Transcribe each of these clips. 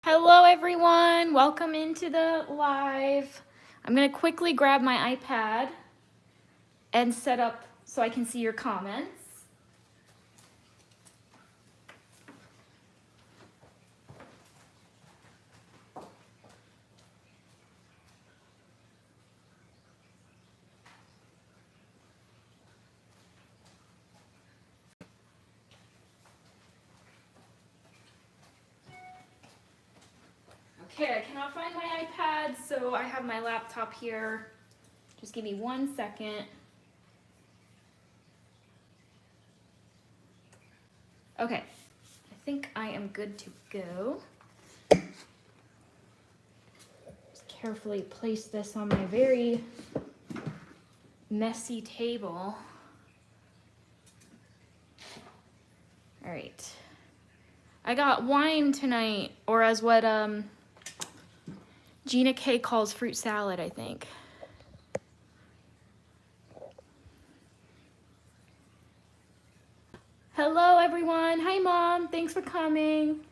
Hello everyone, welcome into the live. I'm gonna quickly grab my iPad and set up so I can see your comments. Okay, I cannot find my iPad, so I have my laptop here. Just give me 1 second. Okay, I think I am good to go. Just carefully place this on my very messy table. All right. I got wine tonight, or as what Gina K calls fruit salad, I think. Hello, everyone. Hi, Mom. Thanks for coming.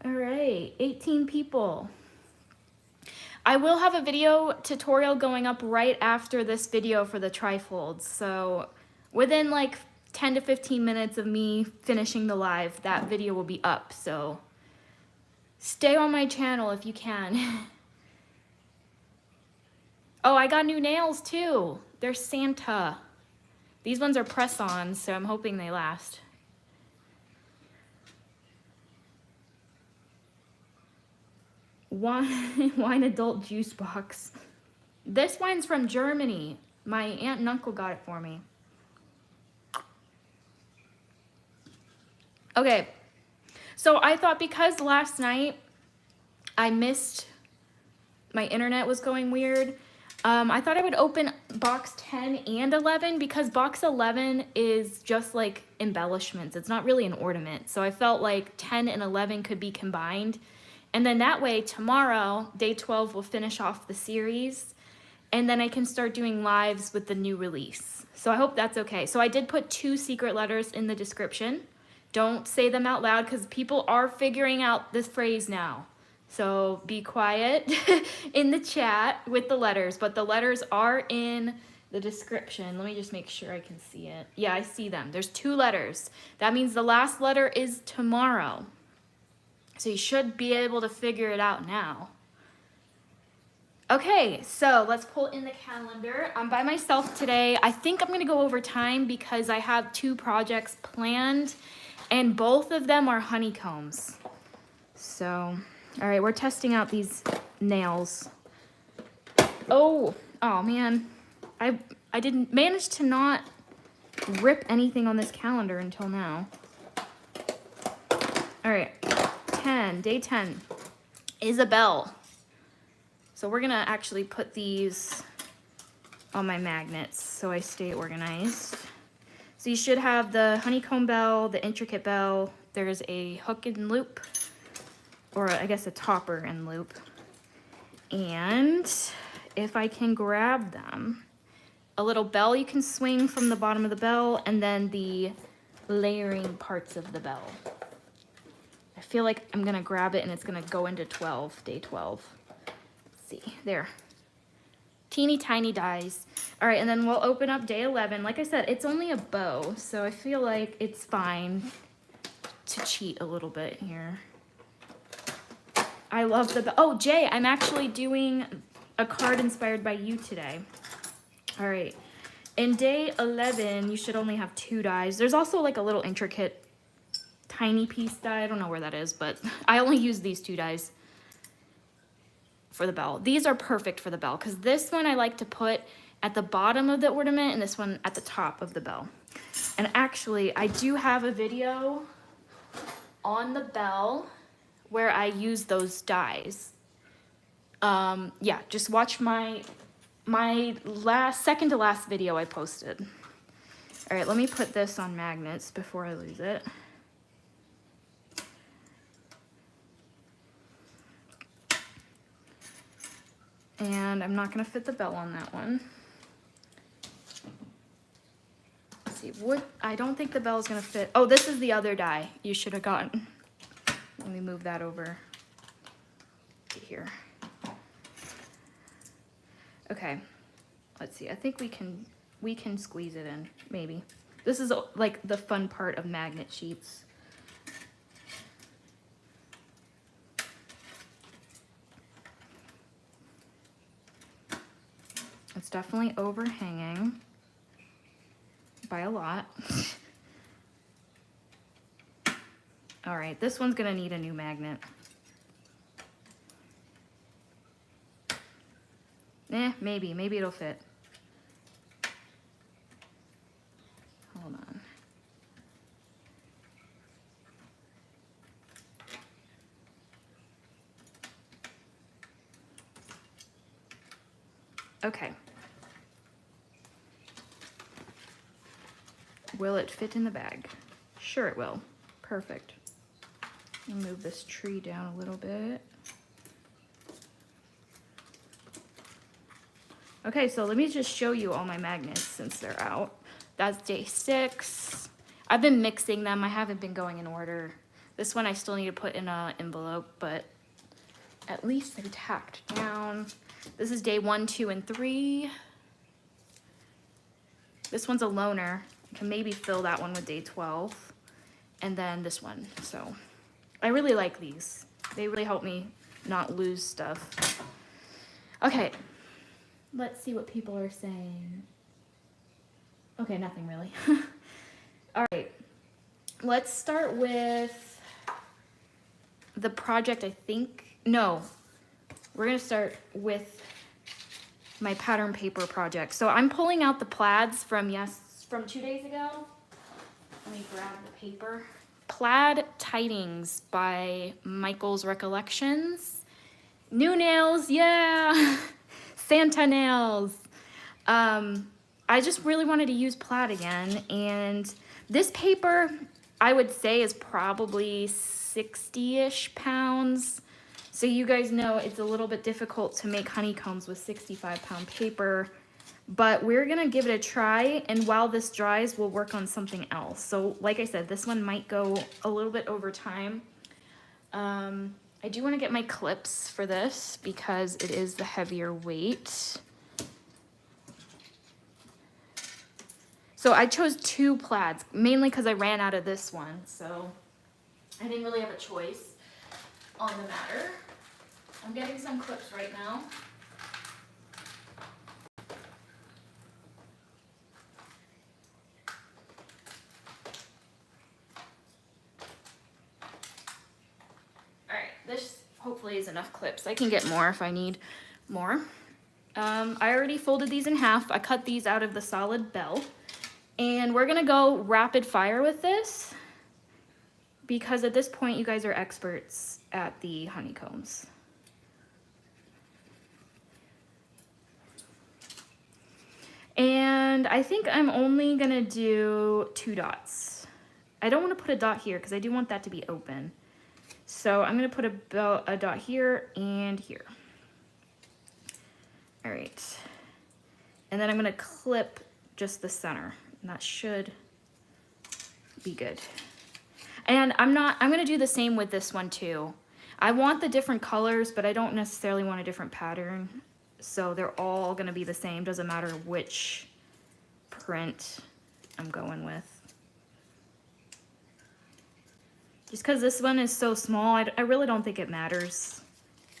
All right, 18 people. I will have a video tutorial going up right after this video for the trifolds. So within like 10 to 15 minutes of me finishing the live, that video will be up. So stay on my channel if you can. Oh, I got new nails too. They're Santa. These ones are press-ons, so I'm hoping they last. Wine adult juice box. This wine's from Germany. My aunt and uncle got it for me. Okay, so I thought because last night I missed, my internet was going weird, I thought I would open box 10 and 11 because box 11 is just like embellishments. It's not really an ornament. So I felt like 10 and 11 could be combined. And then that way tomorrow, day 12 will finish off the series. And then I can start doing lives with the new release. So I hope that's okay. So I did put 2 secret letters in the description. Don't say them out loud because people are figuring out this phrase now. So be quiet in the chat with the letters, but the letters are in the description. Let me just make sure I can see it. Yeah, I see them. There's 2 letters. That means the last letter is tomorrow. So you should be able to figure it out now. Okay, so let's pull in the calendar. I'm by myself today. I think I'm gonna go over time because I have 2 projects planned and both of them are honeycombs. So, all right, we're testing out these nails. Oh man, I didn't manage to not rip anything on this calendar until now. All right, 10, day 10, Isabel. So we're gonna actually put these on my magnets so I stay organized. So you should have the honeycomb bell, the intricate bell. There's a hook and loop, or I guess a topper and loop. And if I can grab them, a little bell you can swing from the bottom of the bell, and then the layering parts of the bell. I feel like I'm gonna grab it and it's gonna go into 12, day 12. Let's see, there. Teeny tiny dies. All right, and then we'll open up day 11. Like I said, it's only a bow, so I feel like it's fine to cheat a little bit here. I love the, oh, Jay, I'm actually doing a card inspired by you today. All right, in day 11, you should only have 2 dies. There's also like a little intricate tiny piece die. I don't know where that is, but I only use these 2 dies for the bell. These are perfect for the bell because this one I like to put at the bottom of the ornament and this one at the top of the bell. And actually, I do have a video on the bell where I use those dies. Yeah, just watch my second to last video I posted. All right, let me put this on magnets before I lose it. And I'm not gonna fit the bell on that one. Let's see, I don't think the bell is gonna fit. Oh, this is the other die you should have gotten. Let me move that over to here. Okay, let's see. I think we can squeeze it in, maybe. This is like the fun part of magnet sheets. It's definitely overhanging by a lot. All right, this one's gonna need a new magnet. Maybe it'll fit. Hold on. Okay. Will it fit in the bag? Sure it will. Perfect. I'll move this tree down a little bit. Okay, so let me just show you all my magnets since they're out. That's day 6. I've been mixing them. I haven't been going in order. This one I still need to put in an envelope, but at least they're tacked down. This is day 1, 2, and 3. This one's a loner. I can maybe fill that one with day 12. And then this one. So I really like these. They really help me not lose stuff. Okay. Let's see what people are saying. Okay, nothing really. All right. Let's start with the project, I think. No. We're going to start with my pattern paper project. So I'm pulling out the plaids from 2 days ago. Let me grab the paper. Plaid Tidings by Michael's Recollections. New nails, yeah! Santa nails. I just really wanted to use plaid again, and this paper, I would say, is probably 60-ish pounds. So you guys know it's a little bit difficult to make honeycombs with 65-pound paper, but we're gonna give it a try, and while this dries, we'll work on something else. So like I said, this one might go a little bit over time. I do want to get my clips for this because it is the heavier weight. So I chose 2 plaids, mainly because I ran out of this one, so I didn't really have a choice on the matter. I'm getting some clips right now. This hopefully is enough clips. I can get more if I need more. I already folded these in half. I cut these out of the solid bell. And we're gonna go rapid fire with this because at this point you guys are experts at the honeycombs. And I think I'm only gonna do 2 dots. I don't wanna put a dot here because I do want that to be open. So I'm gonna put a dot here and here. All right. And then I'm gonna clip just the center. And that should be good. And I'm gonna do the same with this one too. I want the different colors, but I don't necessarily want a different pattern. So they're all gonna be the same. Doesn't matter which print I'm going with. Just because this one is so small, I really don't think it matters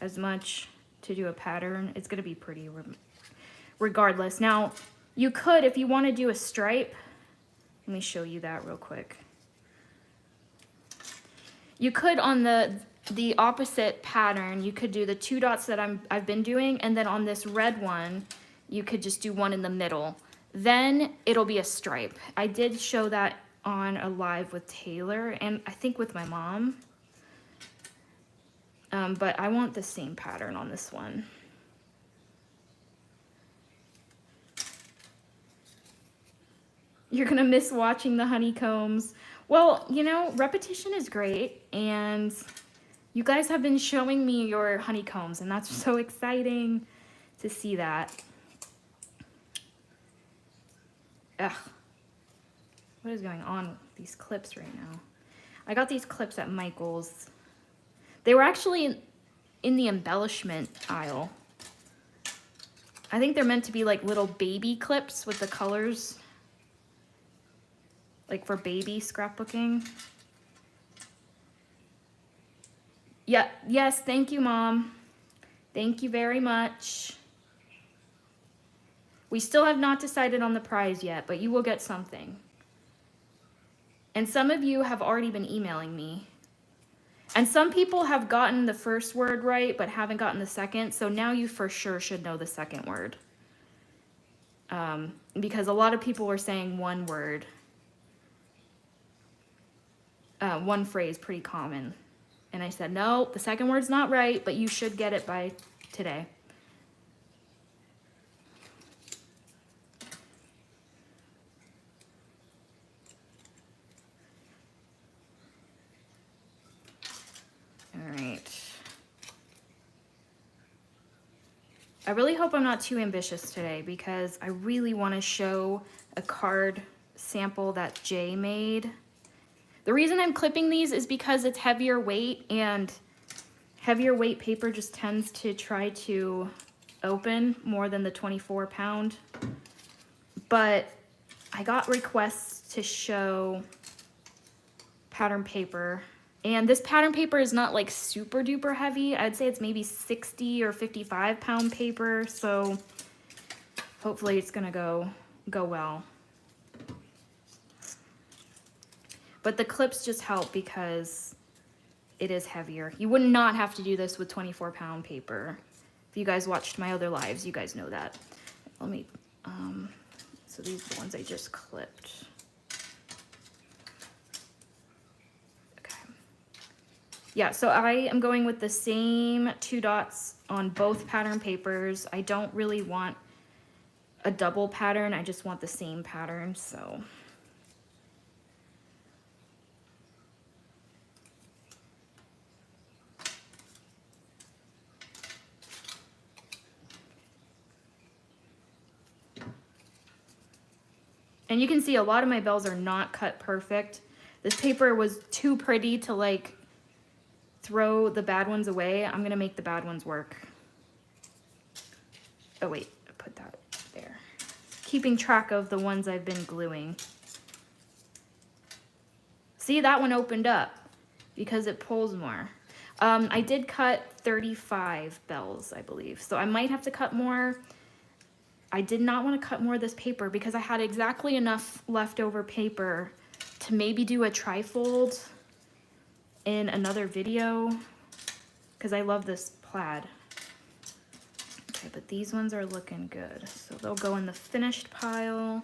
as much to do a pattern. It's going to be pretty regardless. Now, you could, if you want to do a stripe, let me show you that real quick. You could, on the opposite pattern, you could do the 2 dots that I've been doing, and then on this red one, you could just do one in the middle. Then it'll be a stripe. I did show that on a live with Taylor and I think with my mom, but I want the same pattern on this one. You're gonna miss watching the honeycombs. Well, you know, repetition is great, and you guys have been showing me your honeycombs, and that's so exciting to see that. Ugh. What is going on with these clips right now? I got these clips at Michael's. They were actually in the embellishment aisle. I think they're meant to be like little baby clips with the colors. Like for baby scrapbooking. Yeah, yes, thank you, Mom. Thank you very much. We still have not decided on the prize yet, but you will get something. And some of you have already been emailing me. And some people have gotten the first word right, but haven't gotten the second. So now you for sure should know the second word. Because a lot of people were saying one word. One phrase, pretty common. And I said, no, the second word's not right, but you should get it by today. All right. I really hope I'm not too ambitious today because I really want to show a card sample that Jay made. The reason I'm clipping these is because it's heavier weight, and heavier weight paper just tends to try to open more than the 24-pound. But I got requests to show pattern paper, and this pattern paper is not like super duper heavy. I'd say it's maybe 60 or 55-pound paper, so hopefully it's gonna go well. But the clips just help because it is heavier. You would not have to do this with 24-pound paper. If you guys watched my other lives, you guys know that. Let me, so these are the ones I just clipped. Okay. Yeah, so I am going with the same 2 dots on both pattern papers. I don't really want a double pattern. I just want the same pattern, so. And you can see a lot of my bells are not cut perfect. This paper was too pretty to like throw the bad ones away. I'm gonna make the bad ones work. Oh wait, I put that there. Keeping track of the ones I've been gluing. See, that one opened up because it pulls more. I did cut 35 bells, I believe. So I might have to cut more. I did not want to cut more of this paper because I had exactly enough leftover paper to maybe do a trifold in another video because I love this plaid. Okay, but these ones are looking good. So they'll go in the finished pile.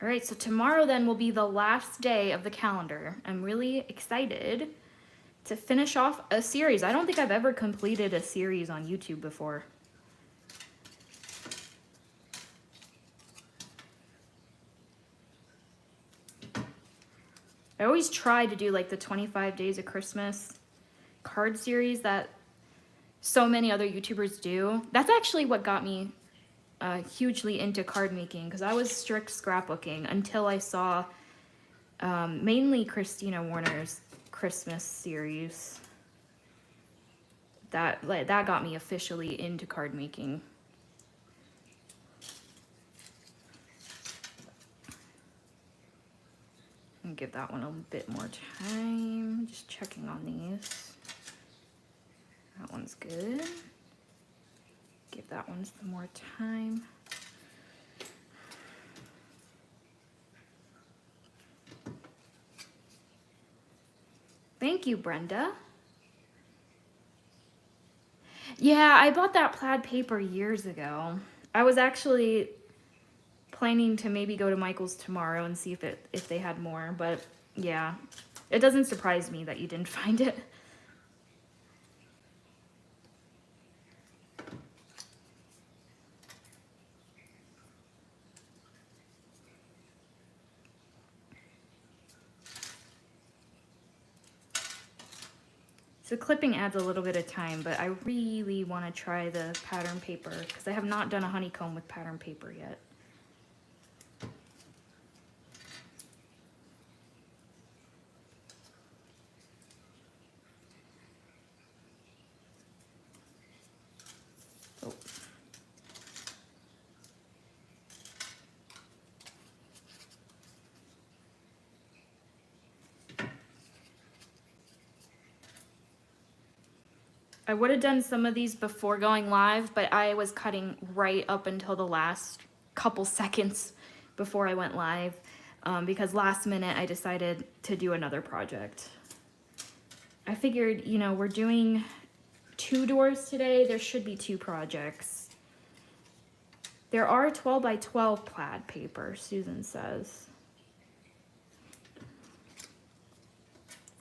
All right, so tomorrow then will be the last day of the calendar. I'm really excited to finish off a series. I don't think I've ever completed a series on YouTube before. I always try to do like the 25 Days of Christmas card series that so many other YouTubers do. That's actually what got me hugely into card making, because I was strict scrapbooking until I saw mainly Christina Warner's Christmas series. That got me officially into card making. And give that one a bit more time. Just checking on these. That one's good. Give that one some more time. Thank you, Brenda. Yeah, I bought that plaid paper years ago. I was actually planning to maybe go to Michael's tomorrow and see if they had more, but yeah, it doesn't surprise me that you didn't find it. So clipping adds a little bit of time, but I really want to try the pattern paper because I have not done a honeycomb with pattern paper yet. Oh. I would have done some of these before going live, but I was cutting right up until the last couple seconds before I went live because last minute I decided to do another project. I figured, you know, we're doing 2 doors today. There should be 2 projects. There are 12 by 12 plaid paper, Susan says.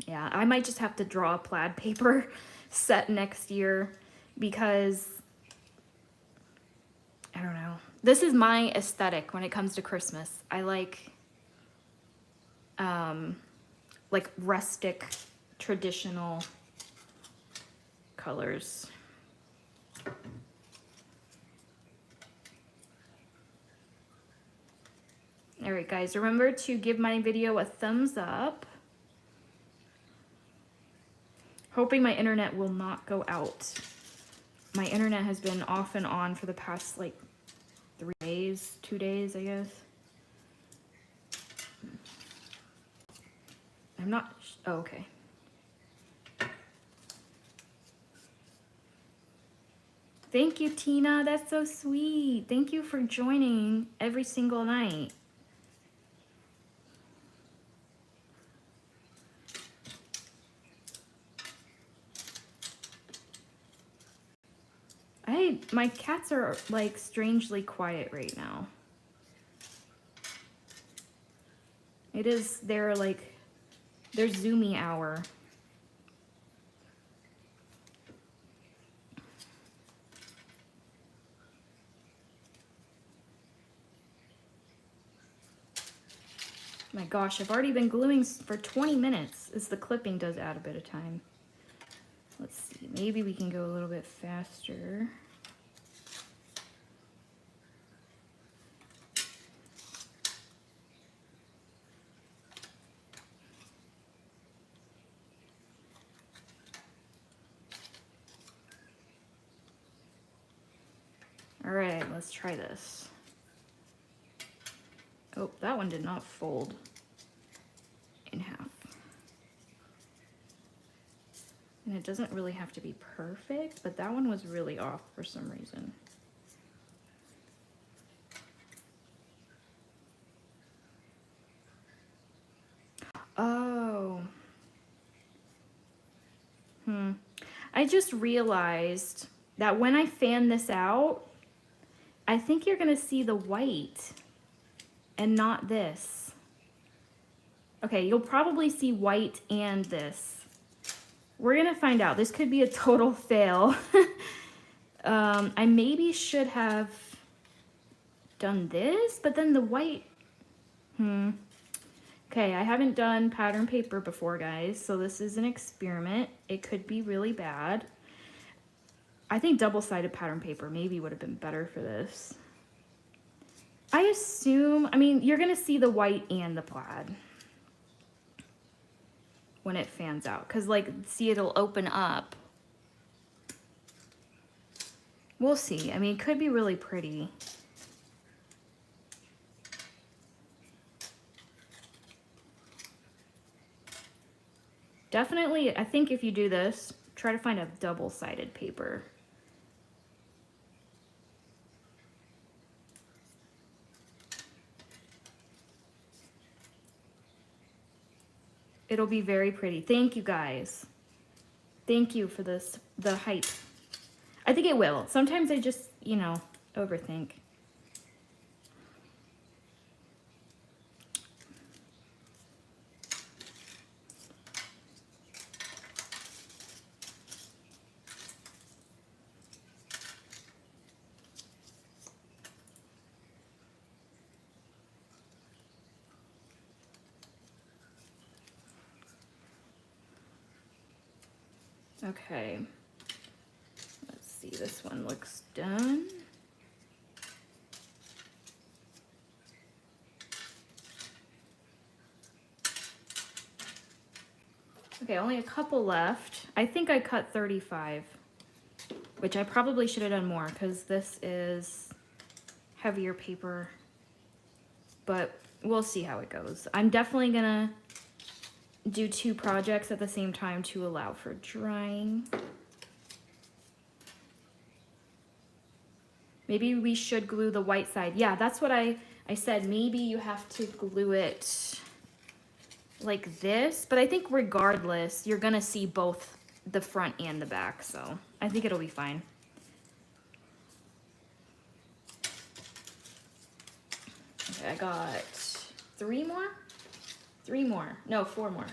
Yeah, I might just have to draw a plaid paper set next year because I don't know. This is my aesthetic when it comes to Christmas. I like rustic, traditional colors. All right, guys, remember to give my video a thumbs up. Hoping my internet will not go out. My internet has been off and on for the past like 3 days, 2 days, I guess. I'm not, oh, okay. Thank you, Tina, that's so sweet. Thank you for joining every single night. My cats are like strangely quiet right now. It is their zoomy hour. My gosh, I've already been gluing for 20 minutes as the clipping does add a bit of time. Let's see, maybe we can go a little bit faster. All right, let's try this. Oh, that one did not fold in half. And it doesn't really have to be perfect, but that one was really off for some reason. Oh. I just realized that when I fan this out, I think you're gonna see the white and not this. Okay, you'll probably see white and this. We're gonna find out. This could be a total fail. I maybe should have done this, but then the white, Okay, I haven't done pattern paper before, guys, so this is an experiment. It could be really bad. I think double-sided pattern paper maybe would have been better for this. I assume, I mean, you're gonna see the white and the plaid when it fans out, because like, see, it'll open up. We'll see. I mean, it could be really pretty. Definitely, I think if you do this, try to find a double-sided paper. It'll be very pretty. Thank you, guys. Thank you for this, the hype. I think it will. Sometimes I just, you know, overthink. Okay. Let's see, this one looks done. Okay, only a couple left. I think I cut 35, which I probably should have done more because this is heavier paper, but we'll see how it goes. I'm definitely gonna do 2 projects at the same time to allow for drying. Maybe we should glue the white side. Yeah, that's what I said. Maybe you have to glue it like this, but I think regardless, you're gonna see both the front and the back, so I think it'll be fine. Okay, I got 3 more? 3 more. No, 4 more.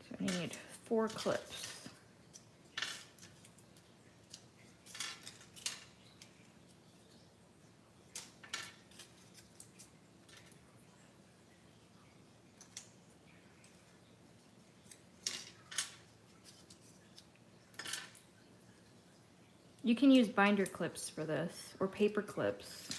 So I need 4 clips. You can use binder clips for this, or paper clips.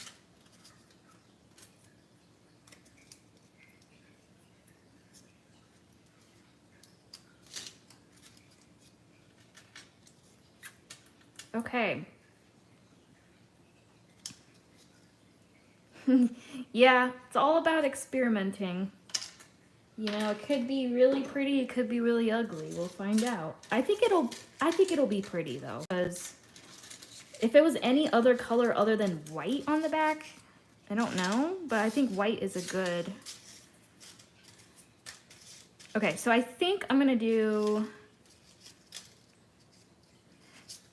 Okay. Yeah, it's all about experimenting. You know, it could be really pretty, it could be really ugly. We'll find out. I think it'll be pretty though, because if it was any other color other than white on the back, I don't know, but I think white is a good. Okay, so I think I'm gonna do,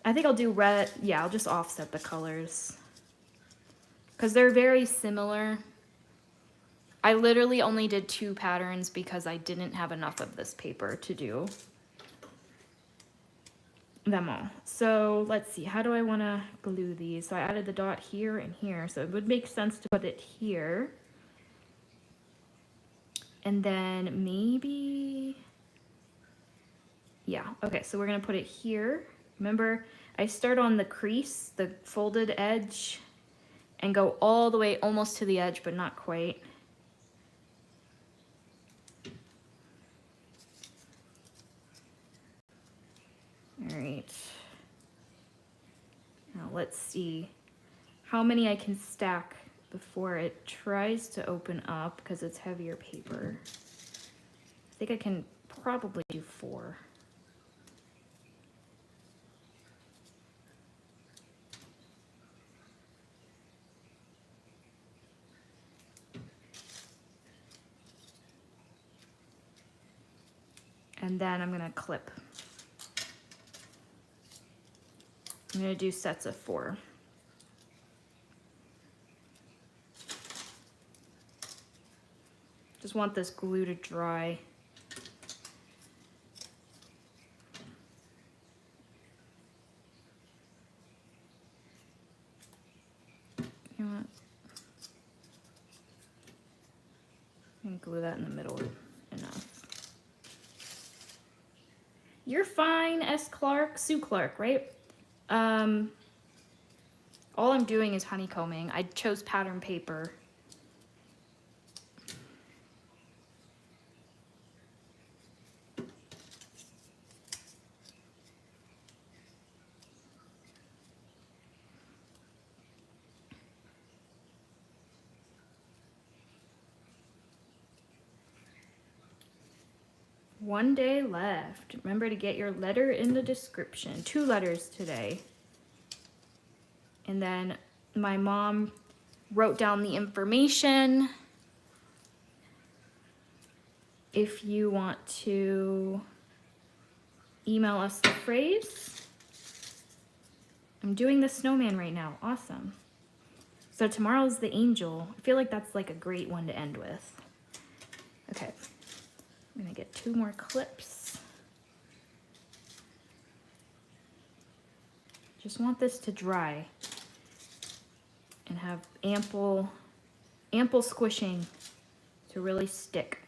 I think I'll do red. Yeah, I'll just offset the colors because they're very similar. I literally only did 2 patterns because I didn't have enough of this paper to do them all. So let's see, how do I want to glue these? So I added the dot here and here, so it would make sense to put it here. And then maybe, yeah, okay, so we're gonna put it here. Remember, I start on the crease, the folded edge, and go all the way almost to the edge, but not quite. All right. Now let's see how many I can stack before it tries to open up because it's heavier paper. I think I can probably do 4. And then I'm gonna clip. I'm gonna do sets of 4. Just want this glue to dry. You know what? I'm gonna glue that in the middle enough. You're fine, S. Clark, Sue Clark, right? All I'm doing is honeycombing. I chose pattern paper. One day left. Remember to get your letter in the description. 2 letters today. And then my mom wrote down the information. If you want to email us the phrase. I'm doing the snowman right now. Awesome. So tomorrow's the angel. I feel like that's like a great one to end with. Okay. I'm gonna get 2 more clips. Just want this to dry and have ample squishing to really stick.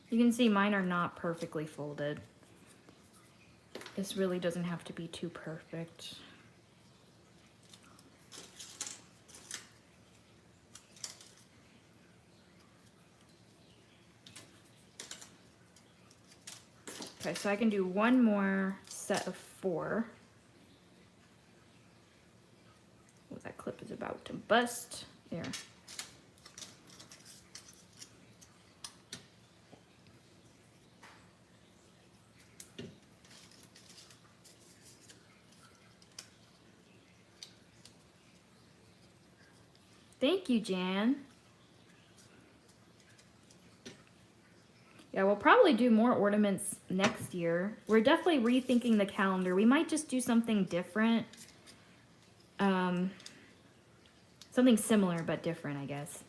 You can see mine are not perfectly folded. This really doesn't have to be too perfect. Okay, so I can do 1 more set of 4. Oh, that clip is about to bust. There. Thank you, Jan. Yeah, we'll probably do more ornaments next year. We're definitely rethinking the calendar. We might just do something different. Something similar but different, I guess.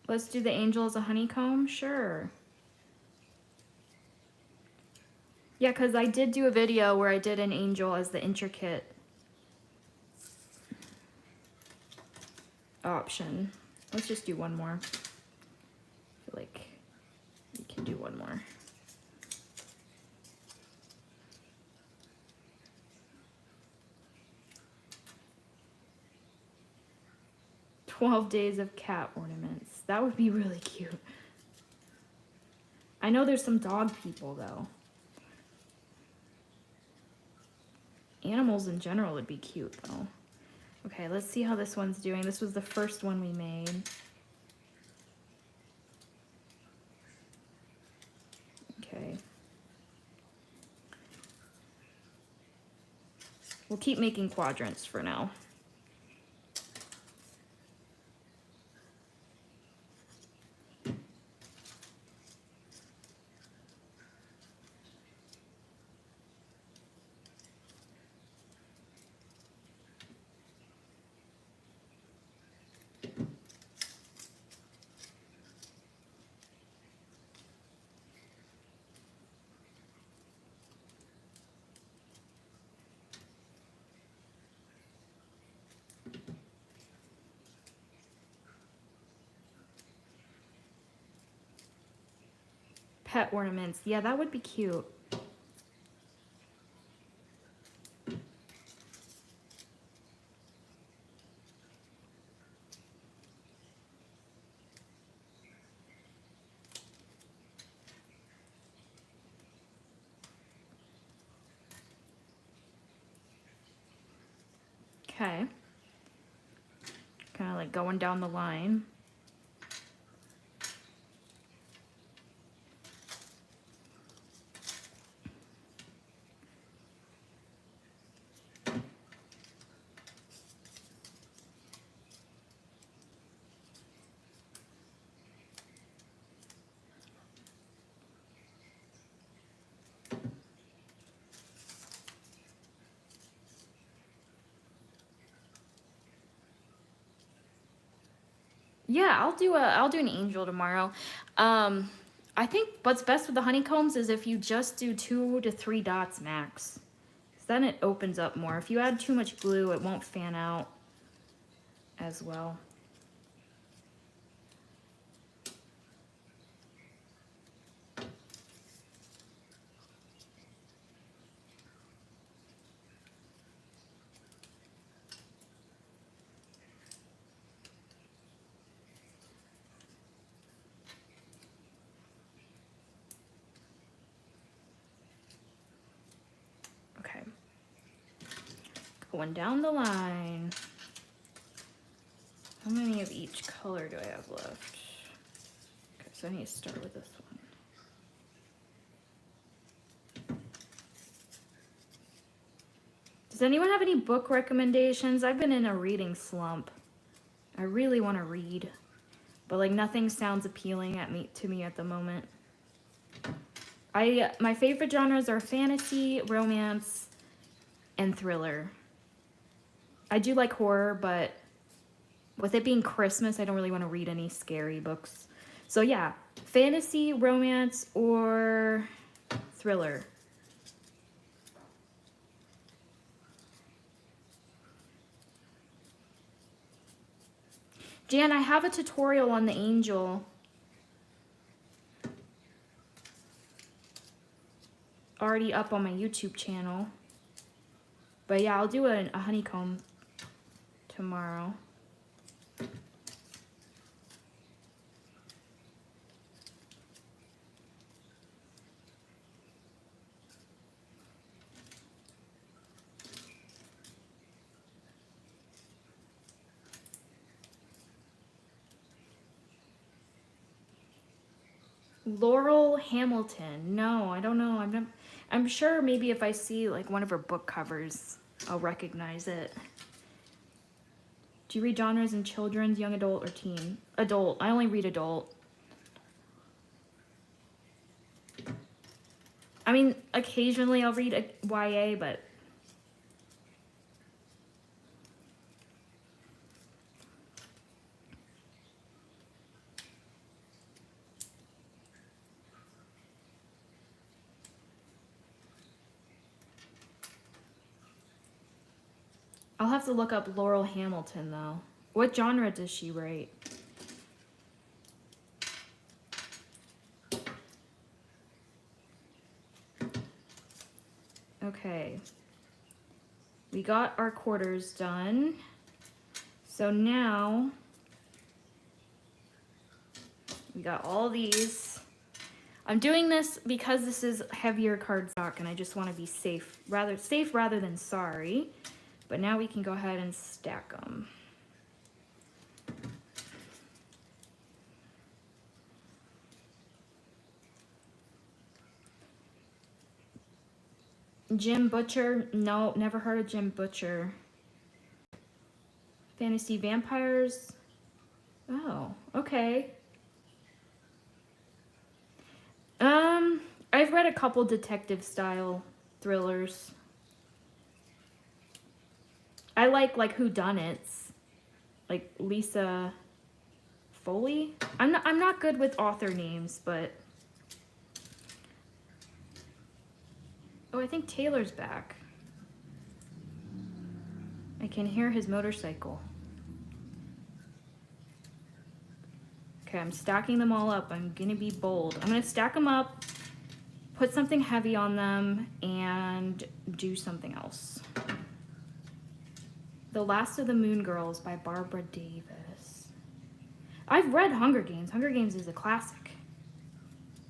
Let's do the angel as a honeycomb? Sure. Yeah, because I did do a video where I did an angel as the intricate option. Let's just do 1 more. I feel like we can do 1 more. "12 days of cat ornaments." That would be really cute. I know there's some dog people though. Animals in general would be cute though. Okay, let's see how this one's doing. This was the first one we made. Okay. We'll keep making quadrants for now. Pet ornaments. Yeah, that would be cute. Okay. Kind of like going down the line. Yeah, I'll do an angel tomorrow. I think what's best with the honeycombs is if you just do 2 to 3 dots max. Then it opens up more. If you add too much glue, it won't fan out as well. Okay. Going down the line. How many of each color do I have left? Okay, so I need to start with this one. Does anyone have any book recommendations? I've been in a reading slump. I really want to read, but like nothing sounds appealing to me at the moment. My favorite genres are fantasy, romance, and thriller. I do like horror, but with it being Christmas, I don't really want to read any scary books. So yeah, fantasy, romance, or thriller. Jan, I have a tutorial on the angel. Already up on my YouTube channel. But yeah, I'll do a honeycomb tomorrow. Laurel Hamilton. No, I don't know. I'm sure maybe if I see like one of her book covers, I'll recognize it. Do you read genres in children's, young adult, or teen? Adult. I only read adult. I mean, occasionally I'll read a YA, but I'll have to look up Laurel Hamilton though. What genre does she write? Okay. We got our quarters done. So now we got all these. I'm doing this because this is heavier cardstock and I just want to be safe rather than sorry. But now we can go ahead and stack them. Jim Butcher? No, never heard of Jim Butcher. Fantasy vampires? Oh, okay. I've read a couple detective style thrillers. I like whodunits, like Lisa Foley. I'm not good with author names, but oh, I think Taylor's back. I can hear his motorcycle. Okay, I'm stacking them all up. I'm gonna be bold. I'm gonna stack them up, put something heavy on them, and do something else. The Last of the Moon Girls by Barbara Davis. I've read Hunger Games. Hunger Games is a classic.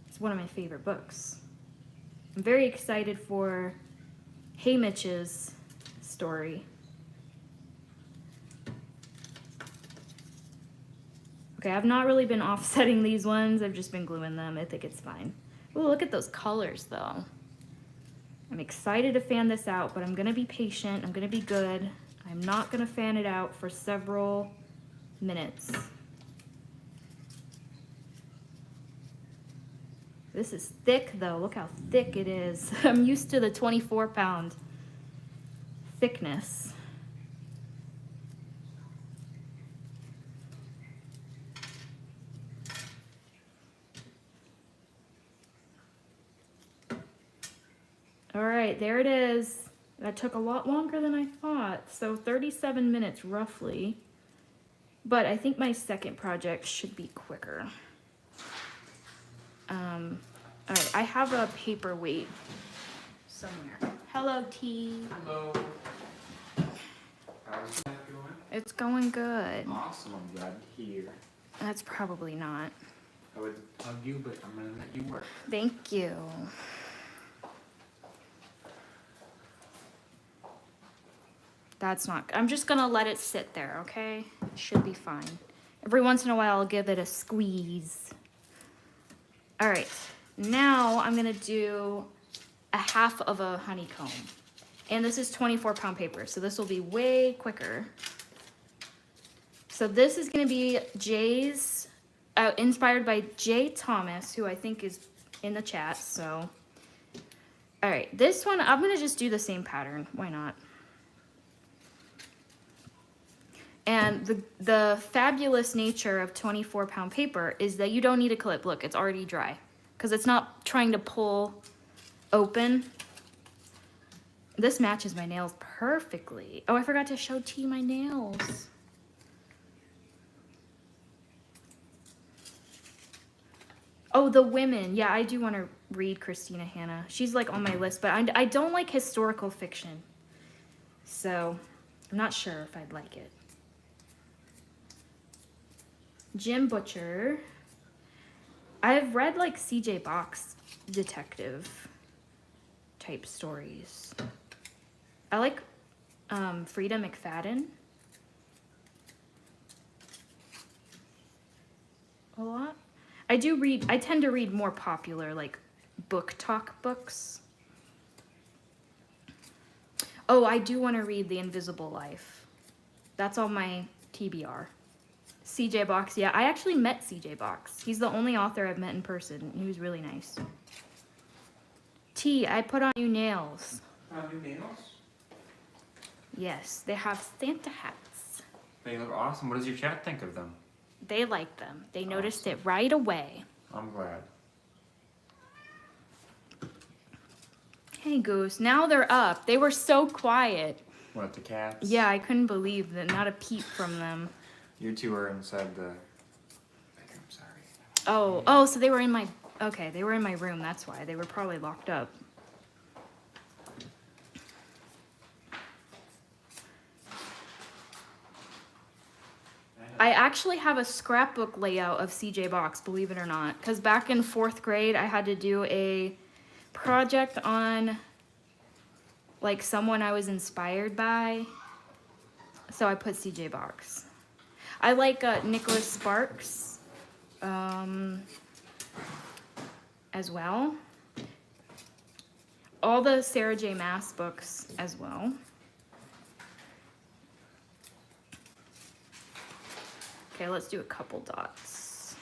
It's one of my favorite books. I'm very excited for Haymitch's story. Okay, I've not really been offsetting these ones. I've just been gluing them. I think it's fine. Ooh, look at those colors though. I'm excited to fan this out, but I'm gonna be patient. I'm gonna be good. I'm not gonna fan it out for several minutes. This is thick though. Look how thick it is. I'm used to the 24-pound thickness. All right, there it is. That took a lot longer than I thought. So 37 minutes roughly. But I think my second project should be quicker. All right, I have a paperweight somewhere. Hello, T. Hello. How's that going? It's going good. Awesome, I'm glad to hear. That's probably not. I would hug you, but I'm gonna let you work. Thank you. That's not, I'm just gonna let it sit there, okay? It should be fine. Every once in a while, I'll give it a squeeze. All right, now I'm gonna do a half of a honeycomb. And this is 24-pound paper, so this will be way quicker. So this is gonna be Jay's, inspired by Jay Thomas, who I think is in the chat, so. All right, this one, I'm gonna just do the same pattern, why not? And the fabulous nature of 24-pound paper is that you don't need a clip. Look, it's already dry because it's not trying to pull open. This matches my nails perfectly. Oh, I forgot to show T my nails. Oh, the women. Yeah, I do want to read Christina Hanna. She's like on my list, but I don't like historical fiction. So I'm not sure if I'd like it. Jim Butcher. I've read like C.J. Box detective type stories. I like Frida McFadden a lot. I tend to read more popular like book talk books. Oh, I do want to read The Invisible Life. That's on my TBR. CJ Box, yeah, I actually met CJ Box. He's the only author I've met in person. He was really nice. T, I put on new nails. New nails? Yes, they have Santa hats. They look awesome. What does your chat think of them? They like them. They noticed it right away. I'm glad. Hey, Goose. Now they're up. They were so quiet. What, the cats? Yeah, I couldn't believe that. Not a peep from them. You two are inside the bedroom, sorry. Oh, so they were in my, okay, they were in my room. That's why. They were probably locked up. I actually have a scrapbook layout of CJ Box, believe it or not. Because back in 4th grade, I had to do a project on like someone I was inspired by. So I put CJ Box. I like Nicholas Sparks as well. All the Sarah J. Maas books as well. Okay, let's do a couple dots.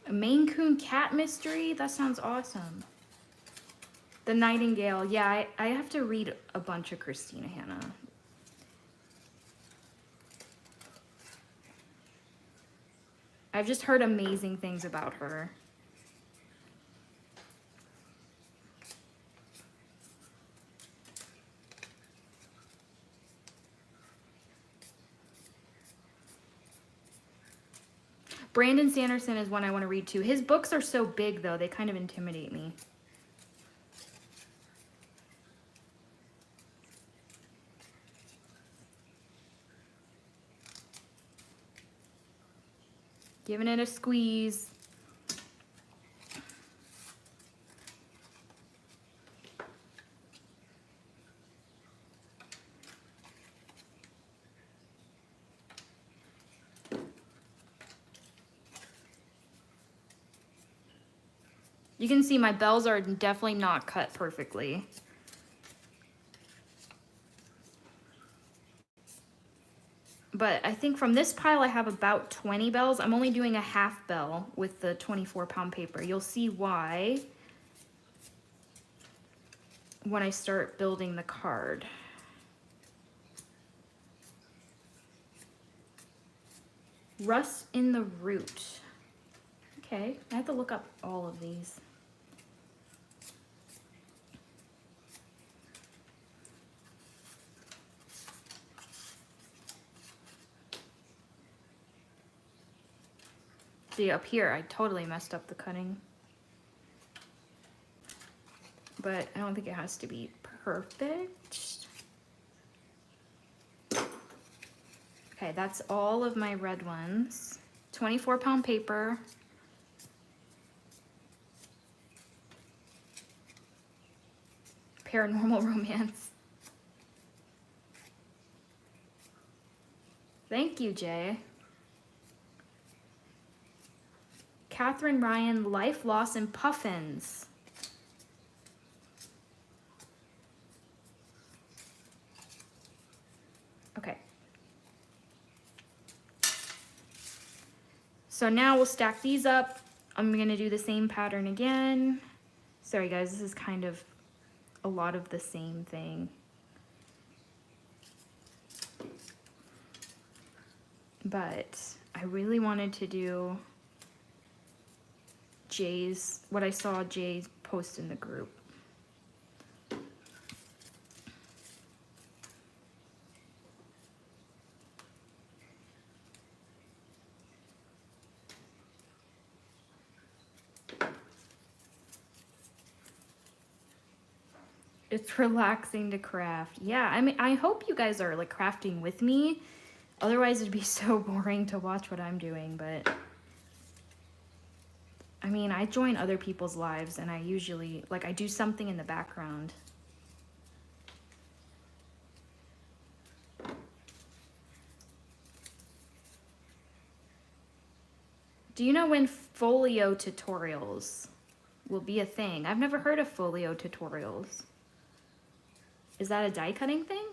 A Maine Coon cat mystery? That sounds awesome. The Nightingale. Yeah, I have to read a bunch of Christina Hanna. I've just heard amazing things about her. Brandon Sanderson is one I want to read too. His books are so big though, they kind of intimidate me. Giving it a squeeze. You can see my bells are definitely not cut perfectly. But I think from this pile I have about 20 bells. I'm only doing a half bell with the 24-pound paper. You'll see why when I start building the card. Rust in the root. Okay, I have to look up all of these. See, up here, I totally messed up the cutting. But I don't think it has to be perfect. Okay, that's all of my red ones. 24-pound paper. Paranormal Romance. Thank you, Jay. Catherine Ryan, Life, Loss, and Puffins. Okay. So now we'll stack these up. I'm gonna do the same pattern again. Sorry guys, this is kind of a lot of the same thing. But I really wanted to do Jay's, what I saw Jay post in the group. It's relaxing to craft. Yeah, I mean, I hope you guys are like crafting with me. Otherwise it'd be so boring to watch what I'm doing, but I mean, I join other people's lives and I usually, like, I do something in the background. Do you know when folio tutorials will be a thing? I've never heard of folio tutorials. Is that a die cutting thing?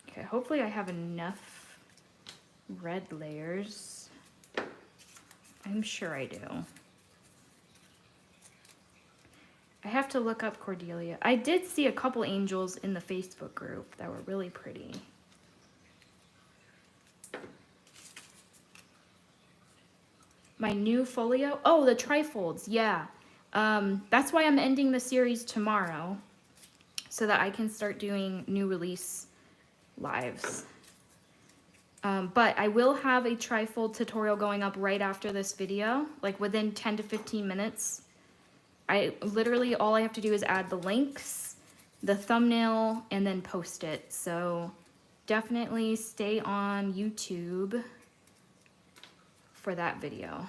Okay, hopefully I have enough red layers. I'm sure I do. I have to look up Cordelia. I did see a couple angels in the Facebook group that were really pretty. My new folio? Oh, the trifolds, yeah. That's why I'm ending the series tomorrow, so that I can start doing new release lives. But I will have a trifold tutorial going up right after this video, like within 10 to 15 minutes. I literally, all I have to do is add the links, the thumbnail, and then post it. So definitely stay on YouTube for that video.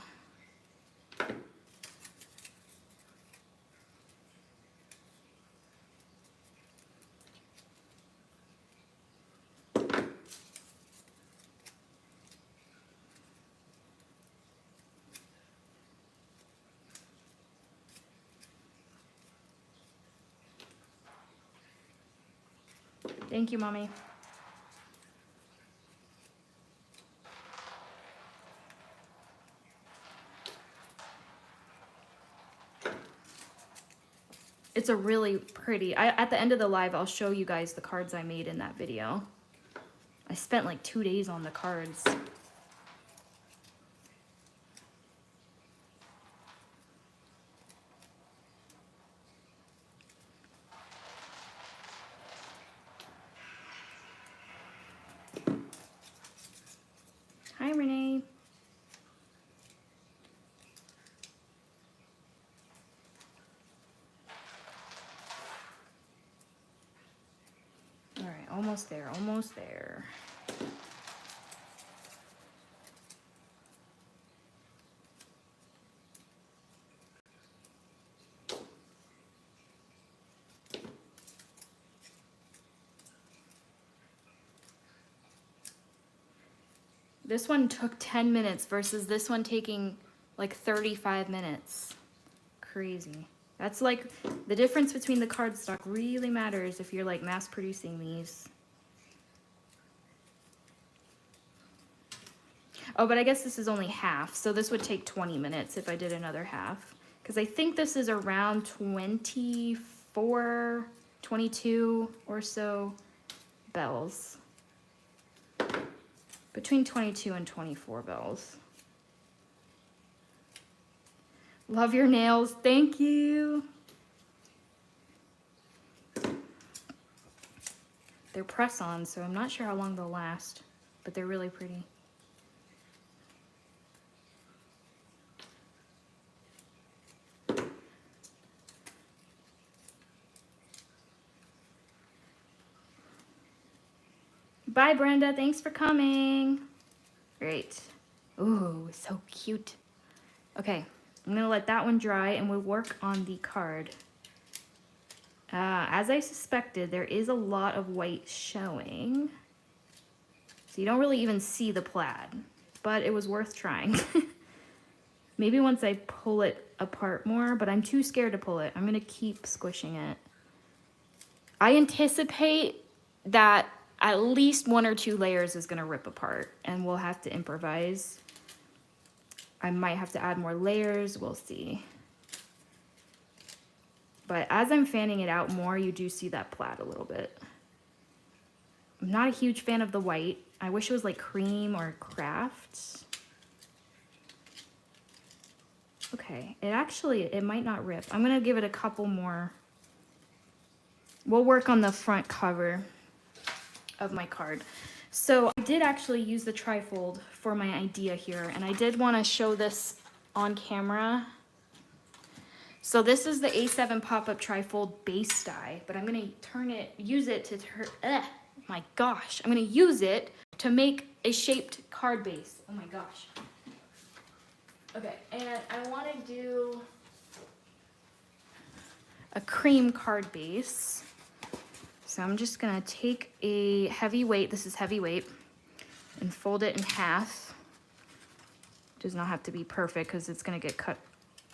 Thank you, Mommy. It's a really pretty, at the end of the live, I'll show you guys the cards I made in that video. I spent like 2 days on the cards. Hi, Renee. All right, almost there, almost there. This one took 10 minutes versus this one taking like 35 minutes. crazy. That's like the difference between the cardstock really matters if you're like mass producing these. Oh, but I guess this is only half, so this would take 20 minutes if I did another half. Because I think this is around 24, 22 or so bells. Between 22 and 24 bells. Love your nails, thank you. They're press-on, so I'm not sure how long they'll last, but they're really pretty. Bye, Brenda. Thanks for coming. Great. Ooh, so cute. Okay, I'm going to let that one dry, and we'll work on the card. As I suspected, there is a lot of white showing. So you don't really even see the plaid, but it was worth trying. Maybe once I pull it apart more, but I'm too scared to pull it. I'm going to keep squishing it. I anticipate that at least 1 or 2 layers is gonna rip apart and we'll have to improvise. I might have to add more layers, we'll see. But as I'm fanning it out more, you do see that plaid a little bit. I'm not a huge fan of the white. I wish it was like cream or craft. Okay, it might not rip. I'm gonna give it a couple more. We'll work on the front cover of my card. So I did actually use the trifold for my idea here, and I did want to show this on camera. So this is the A7 pop-up trifold base die, but I'm going to use it to my gosh, I'm going to use it to make a shaped card base. Oh my gosh. Okay, and I want to do a cream card base. So I'm just gonna take a heavyweight, this is heavyweight, and fold it in half. Does not have to be perfect because it's gonna get cut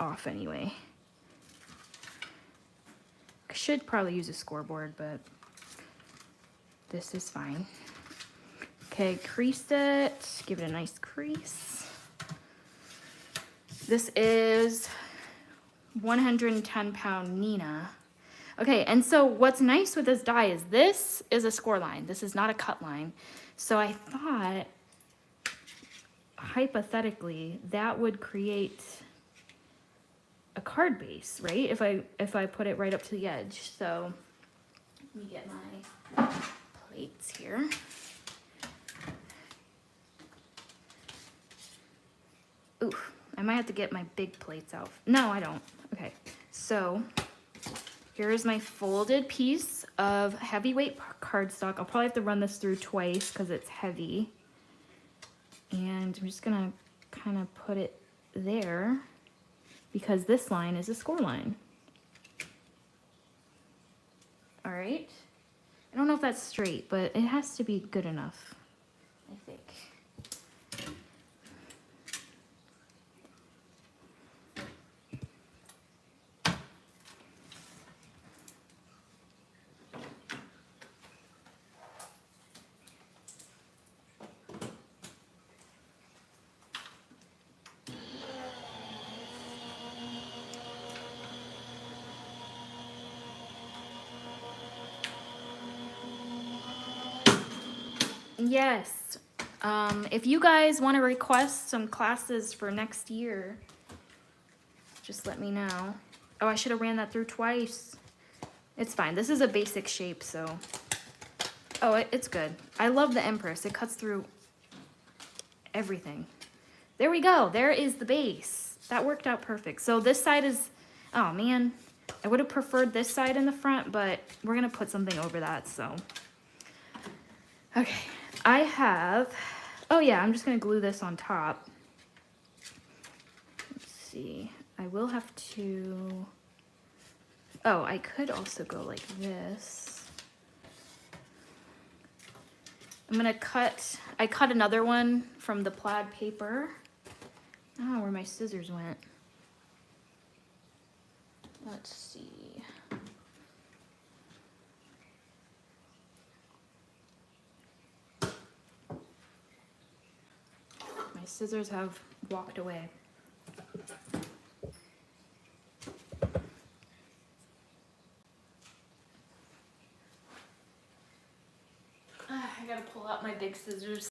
off anyway. I should probably use a scoreboard, but this is fine. Okay, crease it, give it a nice crease. This is 110-pound Nina. Okay, and so what's nice with this die is this is a score line. This is not a cut line. So I thought, hypothetically, that would create a card base, right? If I put it right up to the edge. So let me get my plates here. Ooh, I might have to get my big plates out. No, I don't. Okay, so here's my folded piece of heavyweight cardstock. I'll probably have to run this through twice because it's heavy. And I'm just gonna kind of put it there because this line is a score line. All right. I don't know if that's straight, but it has to be good enough, I think. Yes. If you guys want to request some classes for next year, just let me know. Oh, I should have ran that through twice. It's fine. This is a basic shape, so. Oh, it's good. I love the Empress. It cuts through everything. There we go. There is the base. That worked out perfect. So this side is, oh man, I would have preferred this side in the front, but we're going to put something over that, so. Okay. I have, oh yeah, I'm just going to glue this on top. Let's see. I will have to, oh, I could also go like this. I'm going to I cut another one from the plaid paper. I don't know where my scissors went. Let's see. My scissors have walked away. I gotta pull out my big scissors.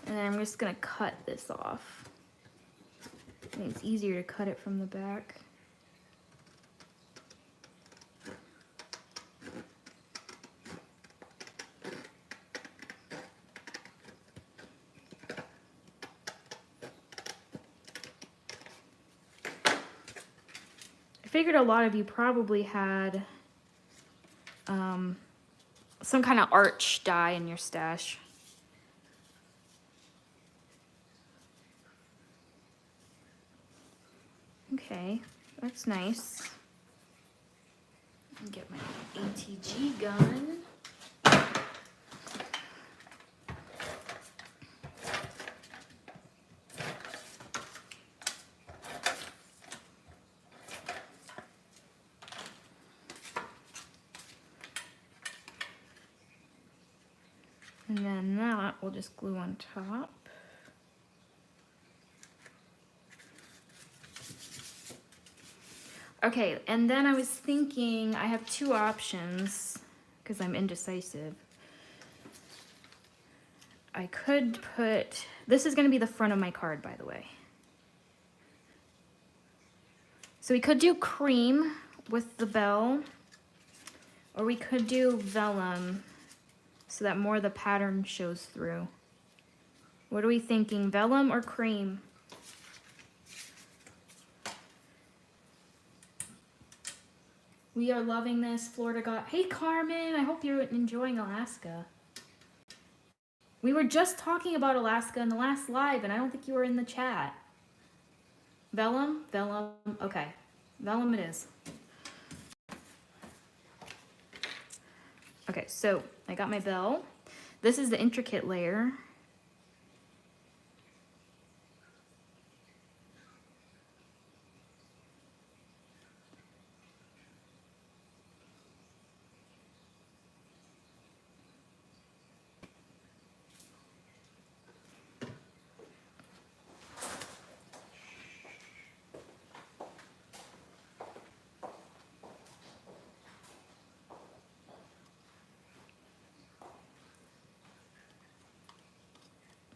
And then I'm just gonna cut this off. I think it's easier to cut it from the back. I figured a lot of you probably had some kind of arch die in your stash. Okay, that's nice. Get my ATG gun. And then that we'll just glue on top. Okay, and then I was thinking I have two options because I'm indecisive. I could put, this is gonna be the front of my card, by the way. So we could do cream with the bell, or we could do vellum so that more of the pattern shows through. What are we thinking, vellum or cream? We are loving this, Florida God. Hey Carmen, I hope you're enjoying Alaska. We were just talking about Alaska in the last live and I don't think you were in the chat. Vellum? Vellum, okay. Vellum it is. Okay, so I got my bell. This is the intricate layer.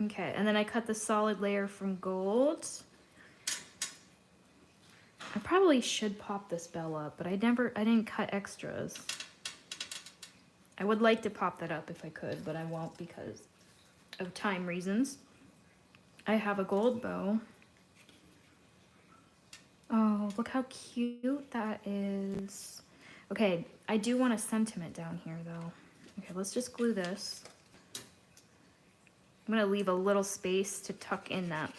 Okay, and then I cut the solid layer from gold. I probably should pop this bell up, but I didn't cut extras. I would like to pop that up if I could, but I won't because of time reasons. I have a gold bow. Oh, look how cute that is. Okay, I do want a sentiment down here though. Okay, let's just glue this. I'm gonna leave a little space to tuck in that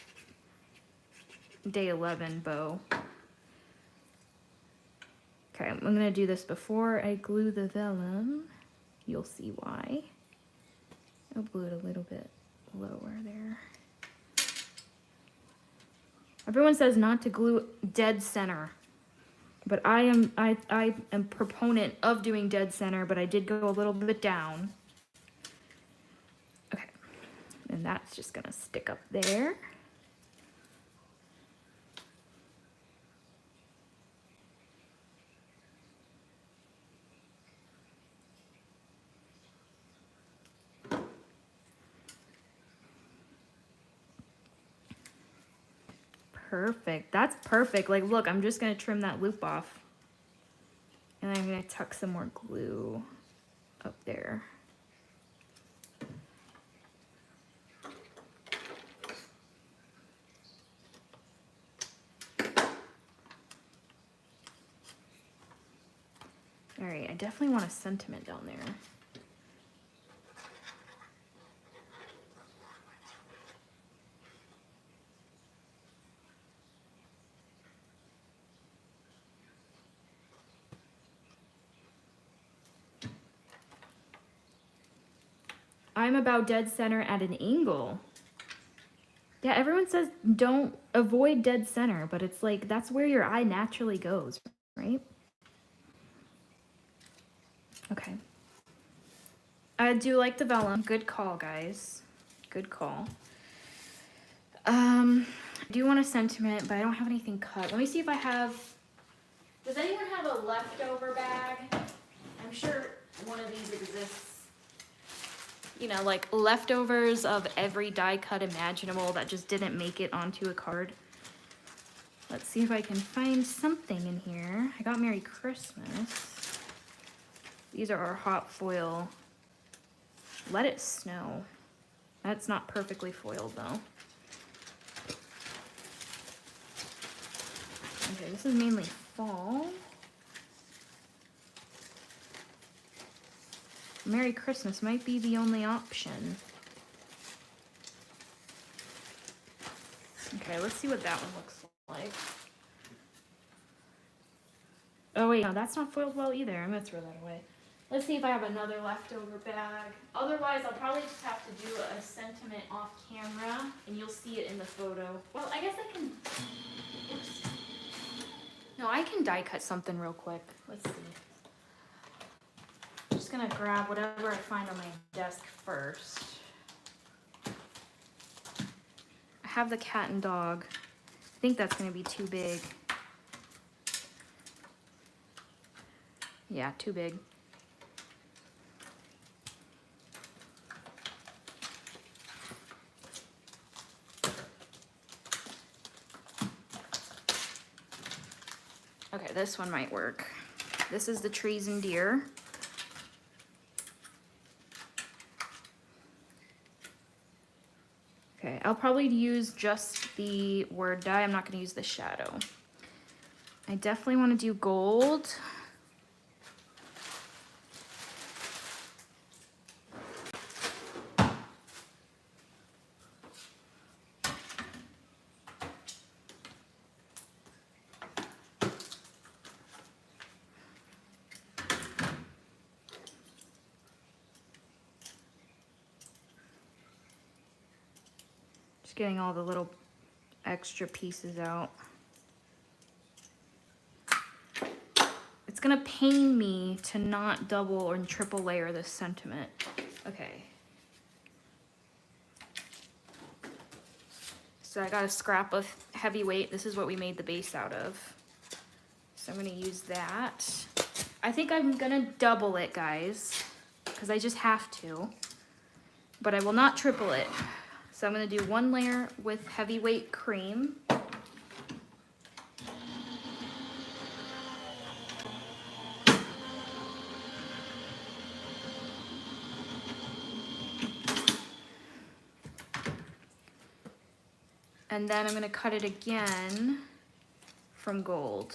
day 11 bow. Okay, I'm gonna do this before I glue the vellum. You'll see why. I'll glue it a little bit lower there. Everyone says not to glue dead center, but I am proponent of doing dead center, but I did go a little bit down. Okay, and that's just gonna stick up there. Perfect. That's perfect. Like, look, I'm just going to trim that loop off. And I'm going to tuck some more glue up there. All right, I definitely want a sentiment down there. I'm about dead center at an angle. Yeah, everyone says don't avoid dead center, but it's like that's where your eye naturally goes, right? Okay. I do like the vellum. Good call, guys. Good call. I do want a sentiment, but I don't have anything cut. Let me see if I have... Does anyone have a leftover bag? I'm sure one of these exists. You know, like leftovers of every die cut imaginable that just didn't make it onto a card. Let's see if I can find something in here. I got Merry Christmas. These are our hot foil. Let It Snow. That's not perfectly foiled though. Okay, this is mainly fall. Merry Christmas might be the only option. Okay, let's see what that one looks like. Oh wait, no, that's not foiled well either. I'm gonna throw that away. Let's see if I have another leftover bag. Otherwise, I'll probably just have to do a sentiment off camera, and you'll see it in the photo. Well, I guess I can... Oops. No, I can die cut something real quick. Let's see. I'm just gonna grab whatever I find on my desk first. I have the cat and dog. I think that's gonna be too big. Yeah, too big. Okay, this one might work. This is the trees and deer. Okay, I'll probably use just the word die. I'm not gonna use the shadow. I definitely wanna do gold. Just getting all the little extra pieces out. It's gonna pain me to not double or triple layer this sentiment. Okay. So I got a scrap of heavyweight. This is what we made the base out of. So I'm gonna use that. I think I'm gonna double it, guys, because I just have to. But I will not triple it. So I'm gonna do one layer with heavyweight cream. And then I'm gonna cut it again from gold.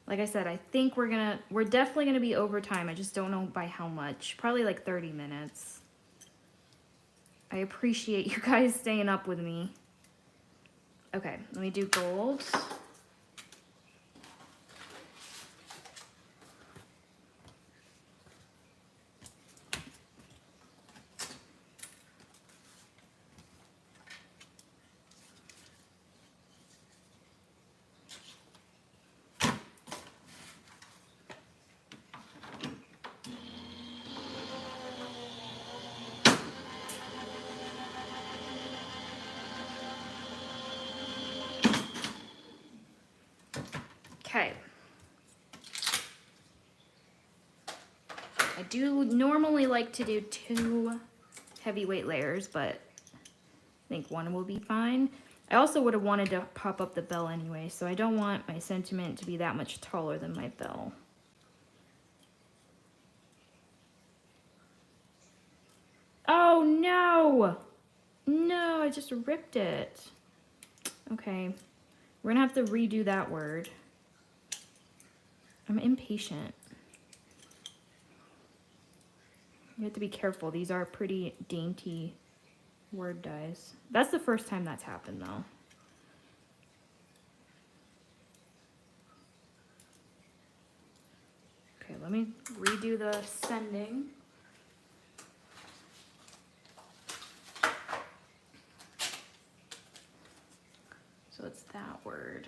Like I said, I think we're definitely gonna be over time. I just don't know by how much. Probably like 30 minutes. I appreciate you guys staying up with me. Okay, let me do gold. Okay. I do normally like to do 2 heavyweight layers, but I think 1 will be fine. I also would have wanted to pop up the bell anyway, so I don't want my sentiment to be that much taller than my bell. Oh no! No, I just ripped it. Okay, we're gonna have to redo that word. I'm impatient. You have to be careful. These are pretty dainty word dies. That's the first time that's happened though. Okay, let me redo the sending. So it's that word.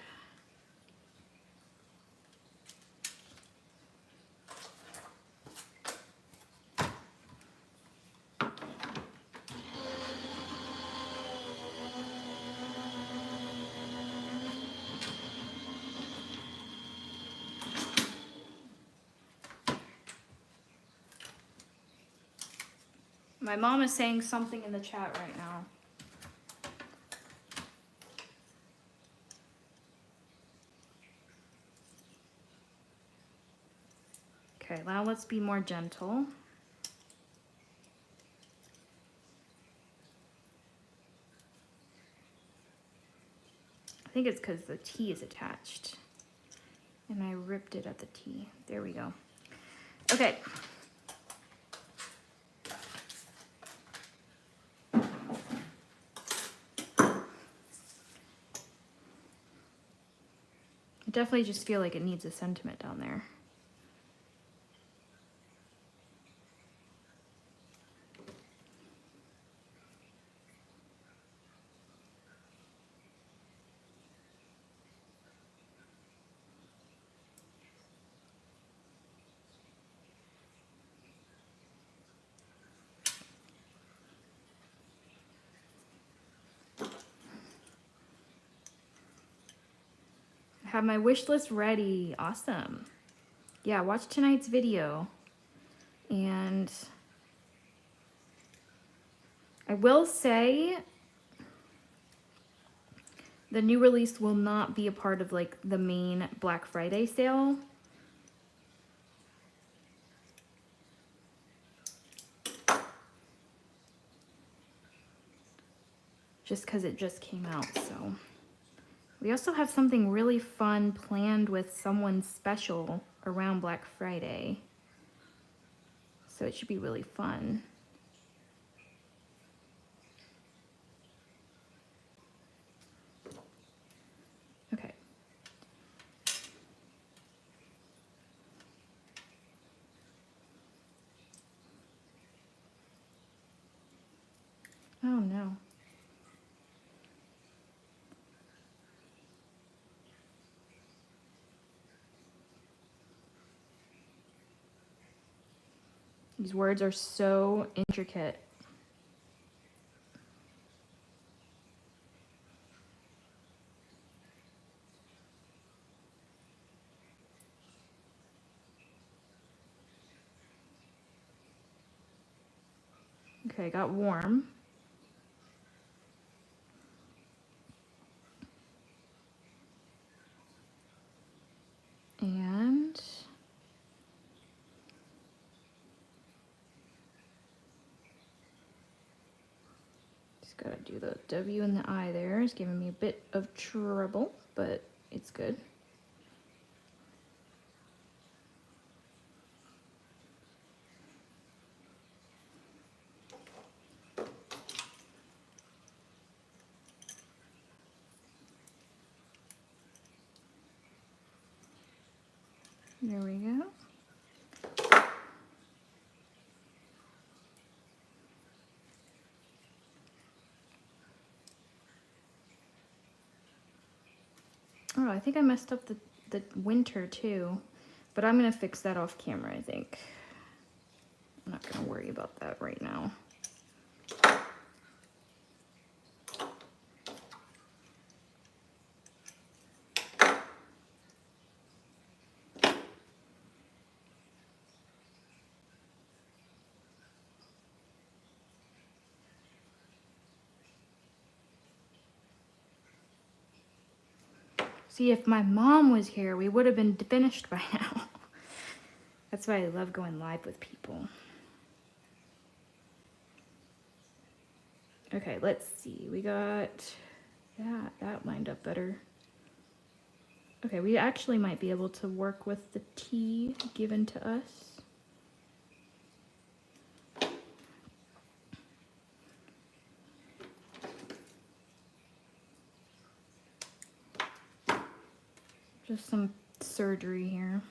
My mom is saying something in the chat right now. Okay, now let's be more gentle. I think it's because the T is attached. And I ripped it at the T. There we go. Okay. I definitely just feel like it needs a sentiment down there. I have my wish list ready. Awesome. Yeah, watch tonight's video. And I will say the new release will not be a part of like the main Black Friday sale. Just because it just came out, so. We also have something really fun planned with someone special around Black Friday. So it should be really fun. Okay. Oh no. These words are so intricate. Okay, I got warm. And just gotta do the W and the I there. It's giving me a bit of trouble, but it's good. There we go. Oh, I think I messed up the winter too, but I'm gonna fix that off camera, I think. I'm not gonna worry about that right now. See, if my mom was here, we would have been finished by now. That's why I love going live with people. Okay, let's see. We got that lined up better. Okay, we actually might be able to work with the T given to us. Just some surgery here.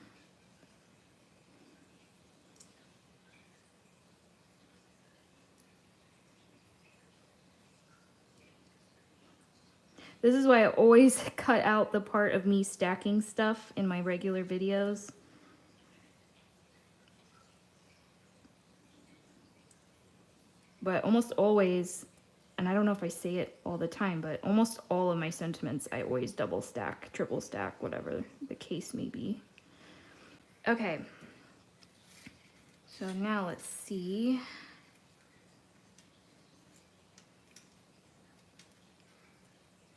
This is why I always cut out the part of me stacking stuff in my regular videos. But almost always, and I don't know if I say it all the time, but almost all of my sentiments I always double stack, triple stack, whatever the case may be. Okay. So now let's see.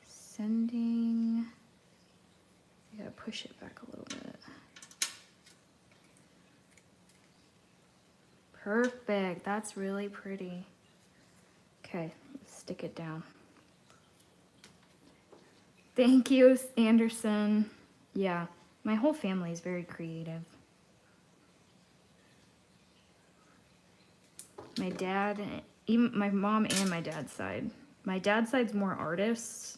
Sending. I gotta push it back a little bit. Perfect. That's really pretty. Okay, let's stick it down. Thank you, Anderson. Yeah, my whole family is very creative. My dad, even my mom and my dad's side. My dad's side's more artists.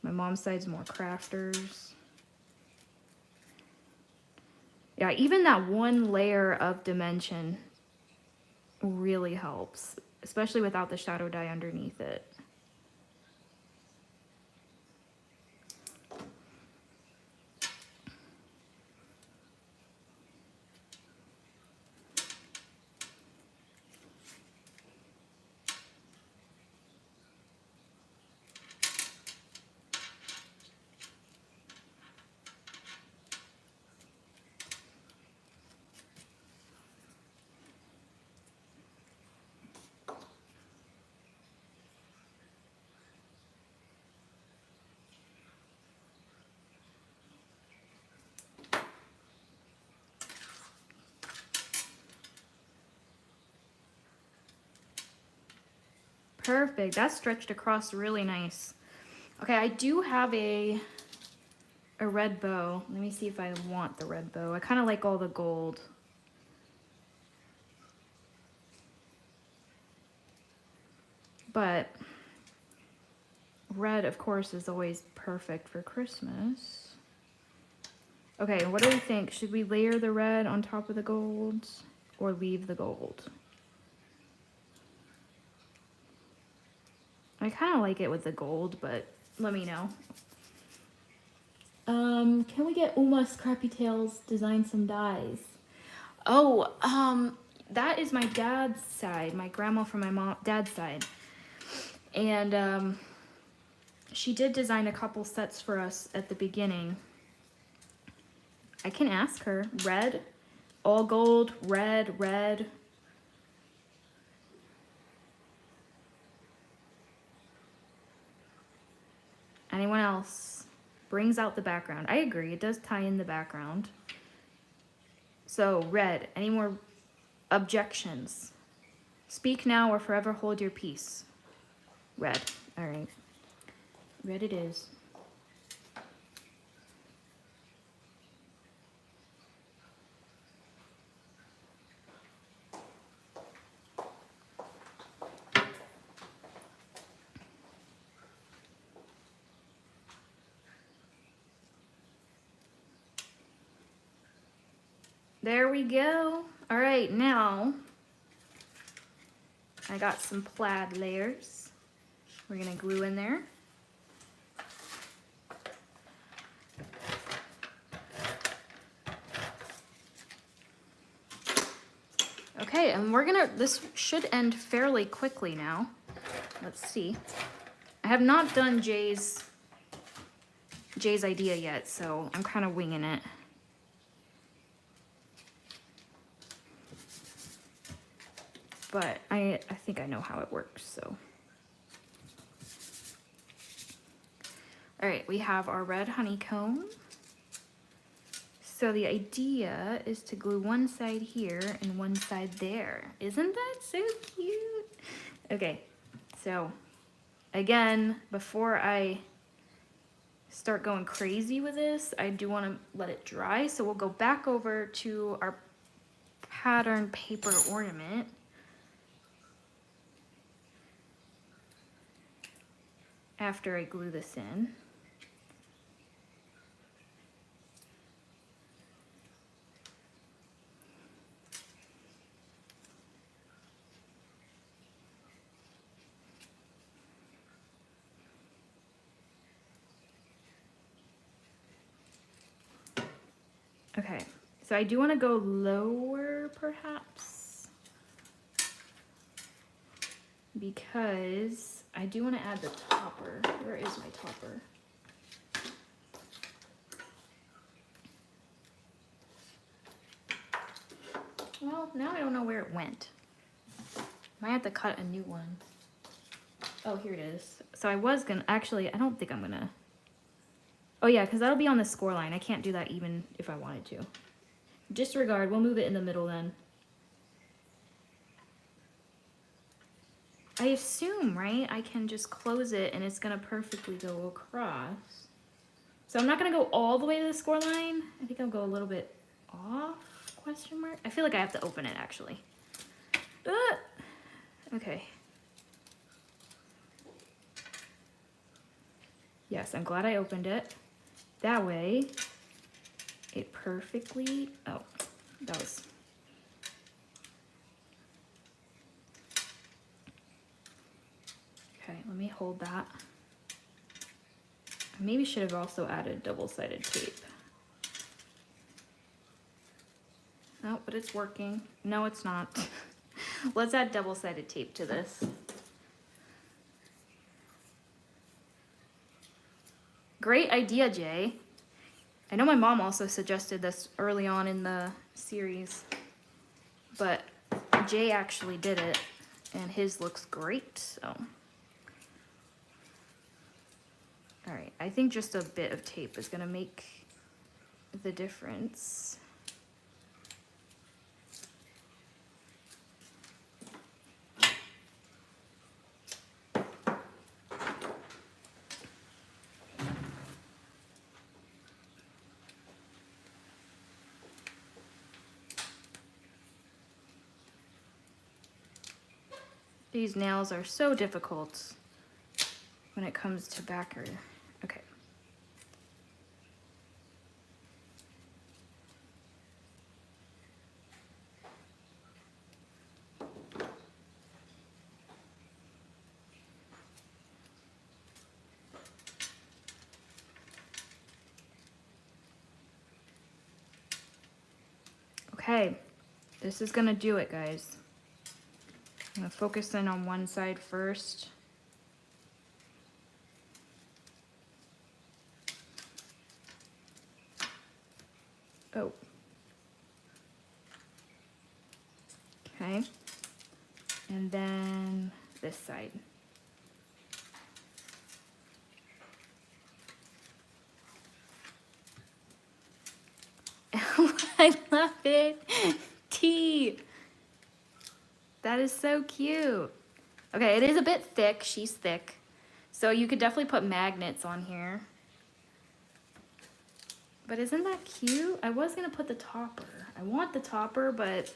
My mom's side's more crafters. Yeah, even that one layer of dimension really helps, especially without the shadow dye underneath it. Perfect. That's stretched across really nice. Okay, I do have a red bow. Let me see if I want the red bow. I kind of like all the gold. But red, of course, is always perfect for Christmas. Okay, what do we think? Should we layer the red on top of the gold or leave the gold? I kind of like it with the gold, but let me know. Can we get Uma's Crappy Tales design some dies? Oh, that is my dad's side, my grandma from my dad's side. And she did design a couple sets for us at the beginning. I can ask her. Red, all gold, red, red. Anyone else? Brings out the background. I agree, it does tie in the background. So, red. Any more objections? Speak now or forever hold your peace. Red. All right. Red it is. There we go. All right, now I got some plaid layers. We're gonna glue in there. Okay, and we're gonna, this should end fairly quickly now. Let's see. I have not done Jay's idea yet, so I'm kind of winging it. But I think I know how it works, so. All right, we have our red honeycomb. So the idea is to glue one side here and one side there. Isn't that so cute? Okay, so again, before I start going crazy with this, I do want to let it dry. So we'll go back over to our pattern paper ornament. After I glue this in. Okay, so I do want to go lower perhaps, because I do want to add the topper. Where is my topper? Well, now I don't know where it went. Might have to cut a new one. Oh, here it is. So I was gonna, actually, I don't think I'm gonna. Oh yeah, because that'll be on the score line. I can't do that even if I wanted to. Disregard, we'll move it in the middle then. I assume, right, I can just close it and it's gonna perfectly go across. So I'm not gonna go all the way to the score line. I think I'll go a little bit off, question mark. I feel like I have to open it actually. Okay. Yes, I'm glad I opened it. That way, it perfectly, oh, that was. Okay, let me hold that. I maybe should have also added double-sided tape. No, but it's working. No, it's not. Let's add double-sided tape to this. Great idea, Jay. I know my mom also suggested this early on in the series, but Jay actually did it, and his looks great, so. All right, I think just a bit of tape is gonna make the difference. These nails are so difficult when it comes to backer. Okay. Okay, this is gonna do it, guys. I'm gonna focus in on one side first. Oh. Okay. And then this side. I love it. T. That is so cute. Okay, it is a bit thick. She's thick. So you could definitely put magnets on here. But isn't that cute? I was gonna put the topper. I want the topper, but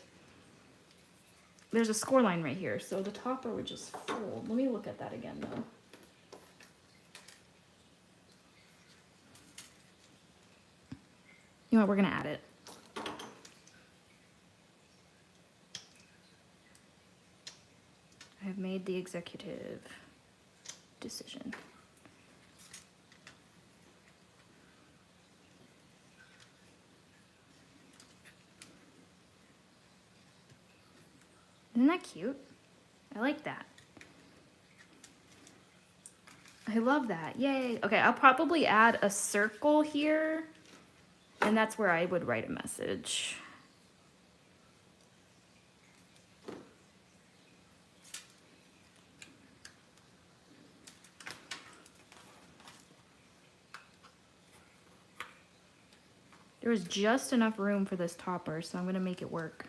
there's a score line right here, so the topper would just fold. Let me look at that again though. You know what, we're gonna add it. I have made the executive decision. Isn't that cute? I like that. I love that. Yay. Okay, I'll probably add a circle here, and that's where I would write a message. There was just enough room for this topper, so I'm gonna make it work.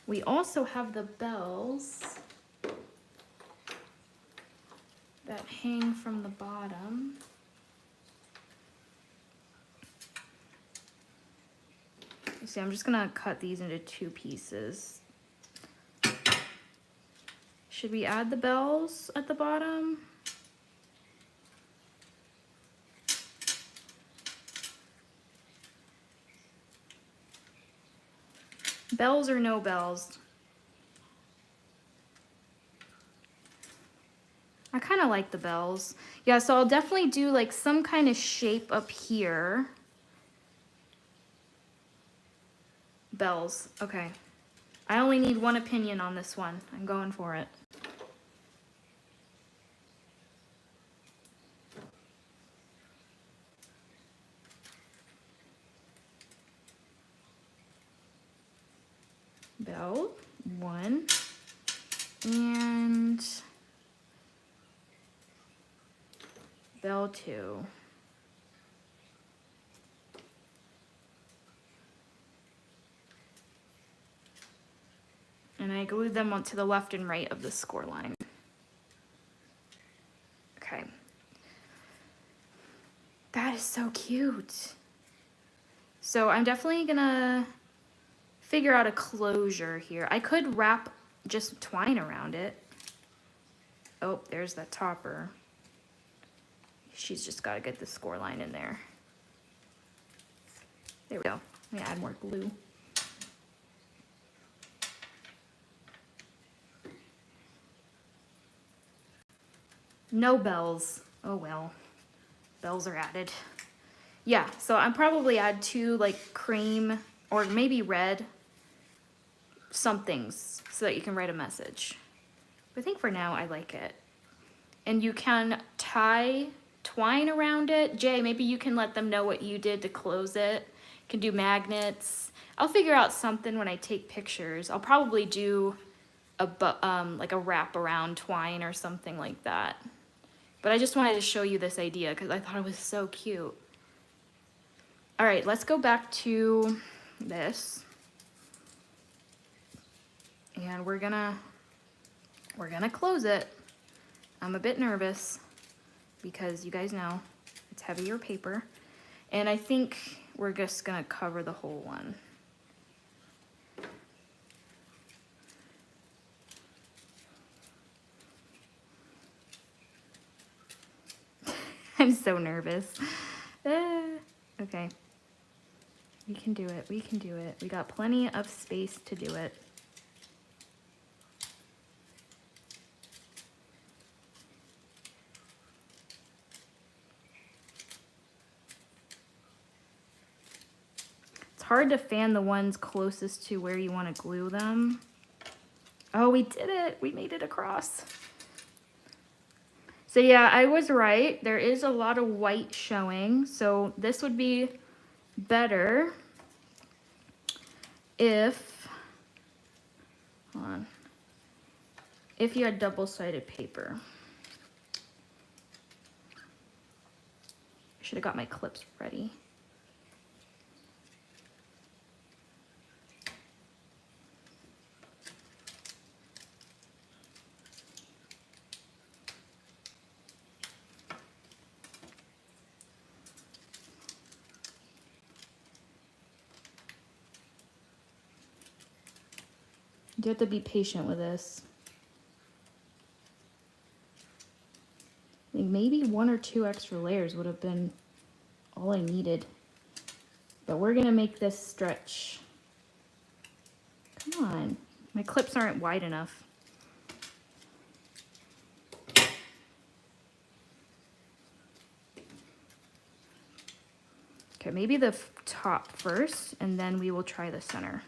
We also have the bells that hang from the bottom. You see, I'm just gonna cut these into 2 pieces. Should we add the bells at the bottom? Bells or no bells? I kind of like the bells. Yeah, so I'll definitely do like some kind of shape up here. Bells, okay. I only need one opinion on this one. I'm going for it. Bell, 1. And bell 2. And I glued them onto the left and right of the score line. Okay. That is so cute. So I'm definitely gonna figure out a closure here. I could wrap just twine around it. Oh, there's that topper. She's just gotta get the score line in there. There we go. Let me add more glue. No bells. Oh well. Bells are added. Yeah, so I'm probably add 2 like cream or maybe red somethings so that you can write a message. But I think for now I like it. And you can tie twine around it. Jay, maybe you can let them know what you did to close it. You can do magnets. I'll figure out something when I take pictures. I'll probably do like a wrap around twine or something like that. But I just wanted to show you this idea because I thought it was so cute. All right, let's go back to this. And we're gonna close it. I'm a bit nervous because you guys know it's heavier paper. And I think we're just gonna cover the whole one. I'm so nervous. Okay. We can do it, we can do it. We got plenty of space to do it. It's hard to fan the ones closest to where you want to glue them. Oh, we did it. We made it across. So yeah, I was right. There is a lot of white showing. So this would be better if, hold on, if you had double-sided paper. I should have got my clips ready. You have to be patient with this. I think maybe 1 or 2 extra layers would have been all I needed. But we're gonna make this stretch. Come on, my clips aren't wide enough. Okay, maybe the top first, and then we will try the center.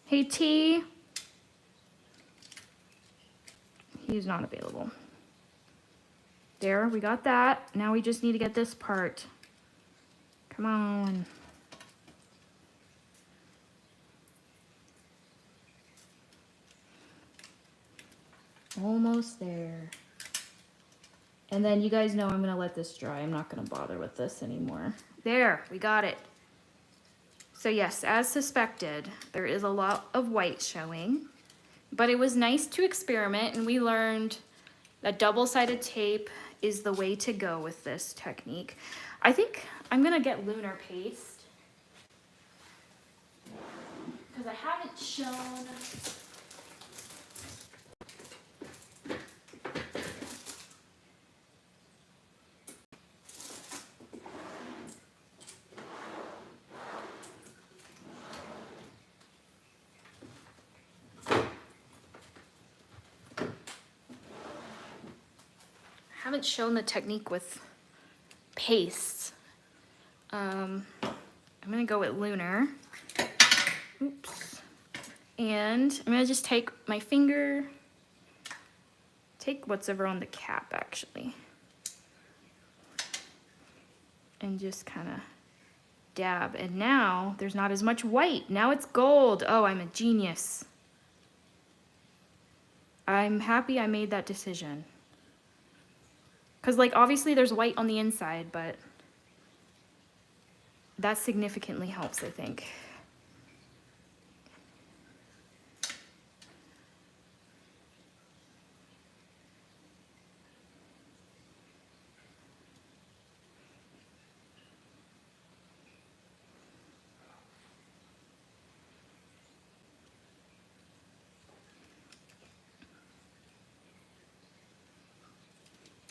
Hey, T. He's not available. There, we got that. Now we just need to get this part. Come on. Almost there. And then you guys know I'm gonna let this dry. I'm not gonna bother with this anymore. There, we got it. So yes, as suspected, there is a lot of white showing, but it was nice to experiment, and we learned that double-sided tape is the way to go with this technique. I think I'm gonna get lunar paste because I haven't shown. haven't shown the technique with paste. I'm gonna go with Lunar. Oops. And I'm gonna just take my finger, take what's ever on the cap actually, and just kind of dab. And now there's not as much white. Now it's gold. Oh, I'm a genius. I'm happy I made that decision. Because, like, obviously there's white on the inside, but that significantly helps, I think.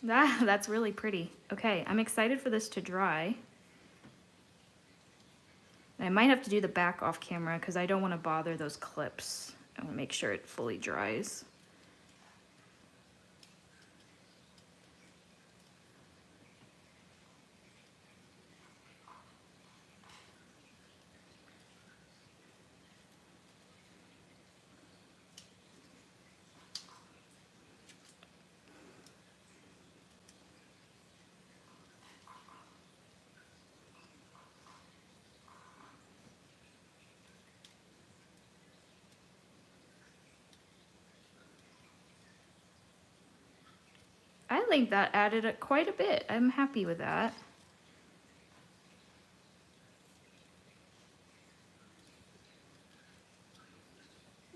That's really pretty. Okay, I'm excited for this to dry. I might have to do the back off camera because I don't want to bother those clips. I want to make sure it fully dries. I think that added quite a bit. I'm happy with that.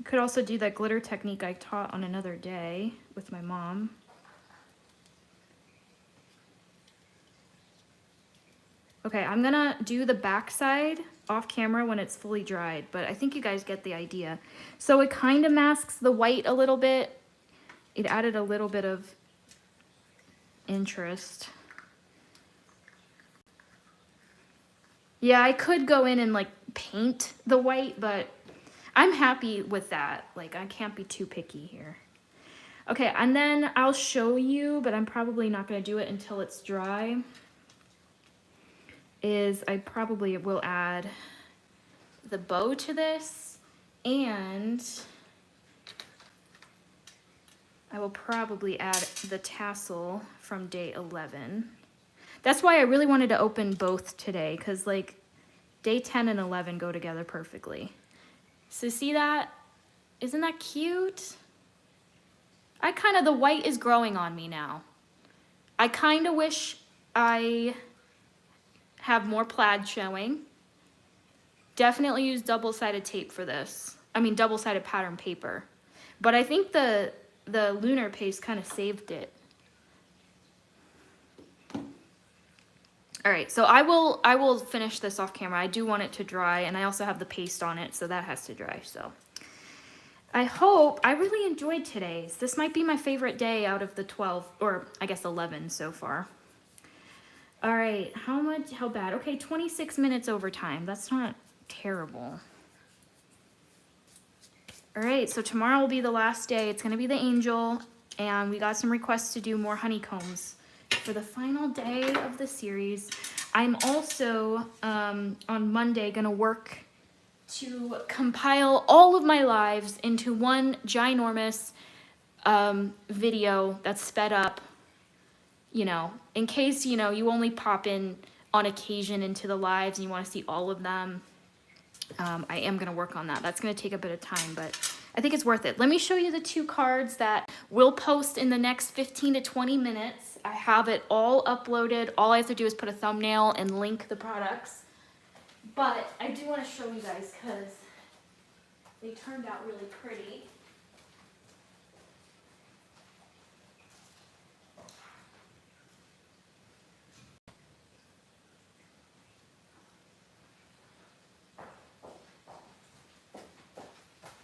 Could also do that glitter technique I taught on another day with my mom. Okay, I'm gonna do the back side off camera when it's fully dried, but I think you guys get the idea. So it kind of masks the white a little bit. It added a little bit of interest. Yeah, I could go in and like paint the white, but I'm happy with that. Like, I can't be too picky here. Okay, and then I'll show you, but I'm probably not gonna do it until it's dry, is I probably will add the bow to this, and I will probably add the tassel from day 11. That's why I really wanted to open both today, because like day 10 and 11 go together perfectly. So see that? Isn't that cute? The white is growing on me now. I kind of wish I have more plaid showing. Definitely use double-sided tape for this. I mean, double-sided pattern paper. But I think the lunar paste kind of saved it. All right, so I will finish this off camera. I do want it to dry, and I also have the paste on it, so that has to dry. So I really enjoyed today's. This might be my favorite day out of the 12, or I guess 11 so far. All right, how bad? Okay, 26 minutes overtime. That's not terrible. All right, so tomorrow will be the last day. It's gonna be the angel, and we got some requests to do more honeycombs for the final day of the series. I'm also, on Monday, gonna work to compile all of my lives into one ginormous video that's sped up, you know, in case, you know, you only pop in on occasion into the lives and you want to see all of them. I am going to work on that. That's going to take a bit of time, but I think it's worth it. Let me show you the 2 cards that we'll post in the next 15 to 20 minutes. I have it all uploaded. All I have to do is put a thumbnail and link the products. But I do want to show you guys because they turned out really pretty.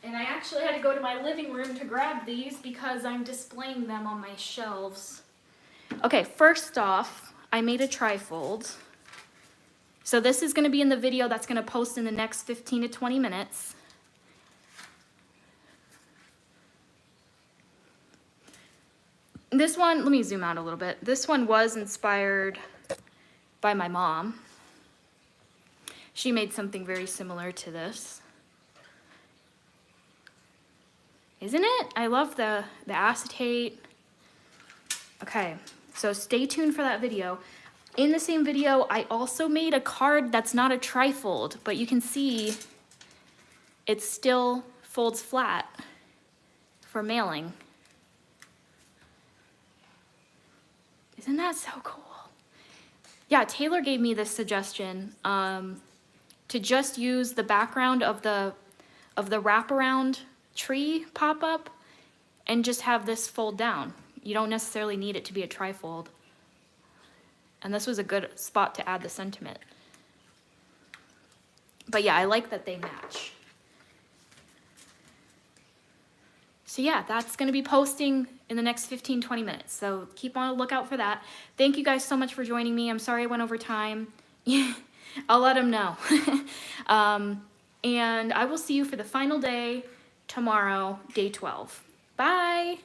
And I actually had to go to my living room to grab these because I'm displaying them on my shelves. Okay, first off, I made a trifold. So this is going to be in the video that's going to post in the next 15 to 20 minutes. This one, let me zoom out a little bit. This one was inspired by my mom. She made something very similar to this. Isn't it? I love the acetate. Okay, so stay tuned for that video. In the same video, I also made a card that's not a trifold, but you can see it still folds flat for mailing. Isn't that so cool? Yeah, Taylor gave me this suggestion to just use the background of the wraparound tree pop-up and just have this fold down. You don't necessarily need it to be a trifold. And this was a good spot to add the sentiment. But yeah, I like that they match. So yeah, that's gonna be posting in the next 15-20 minutes. So keep on a lookout for that. Thank you guys so much for joining me. I'm sorry I went over time. I'll let them know. And I will see you for the final day tomorrow, day 12. Bye.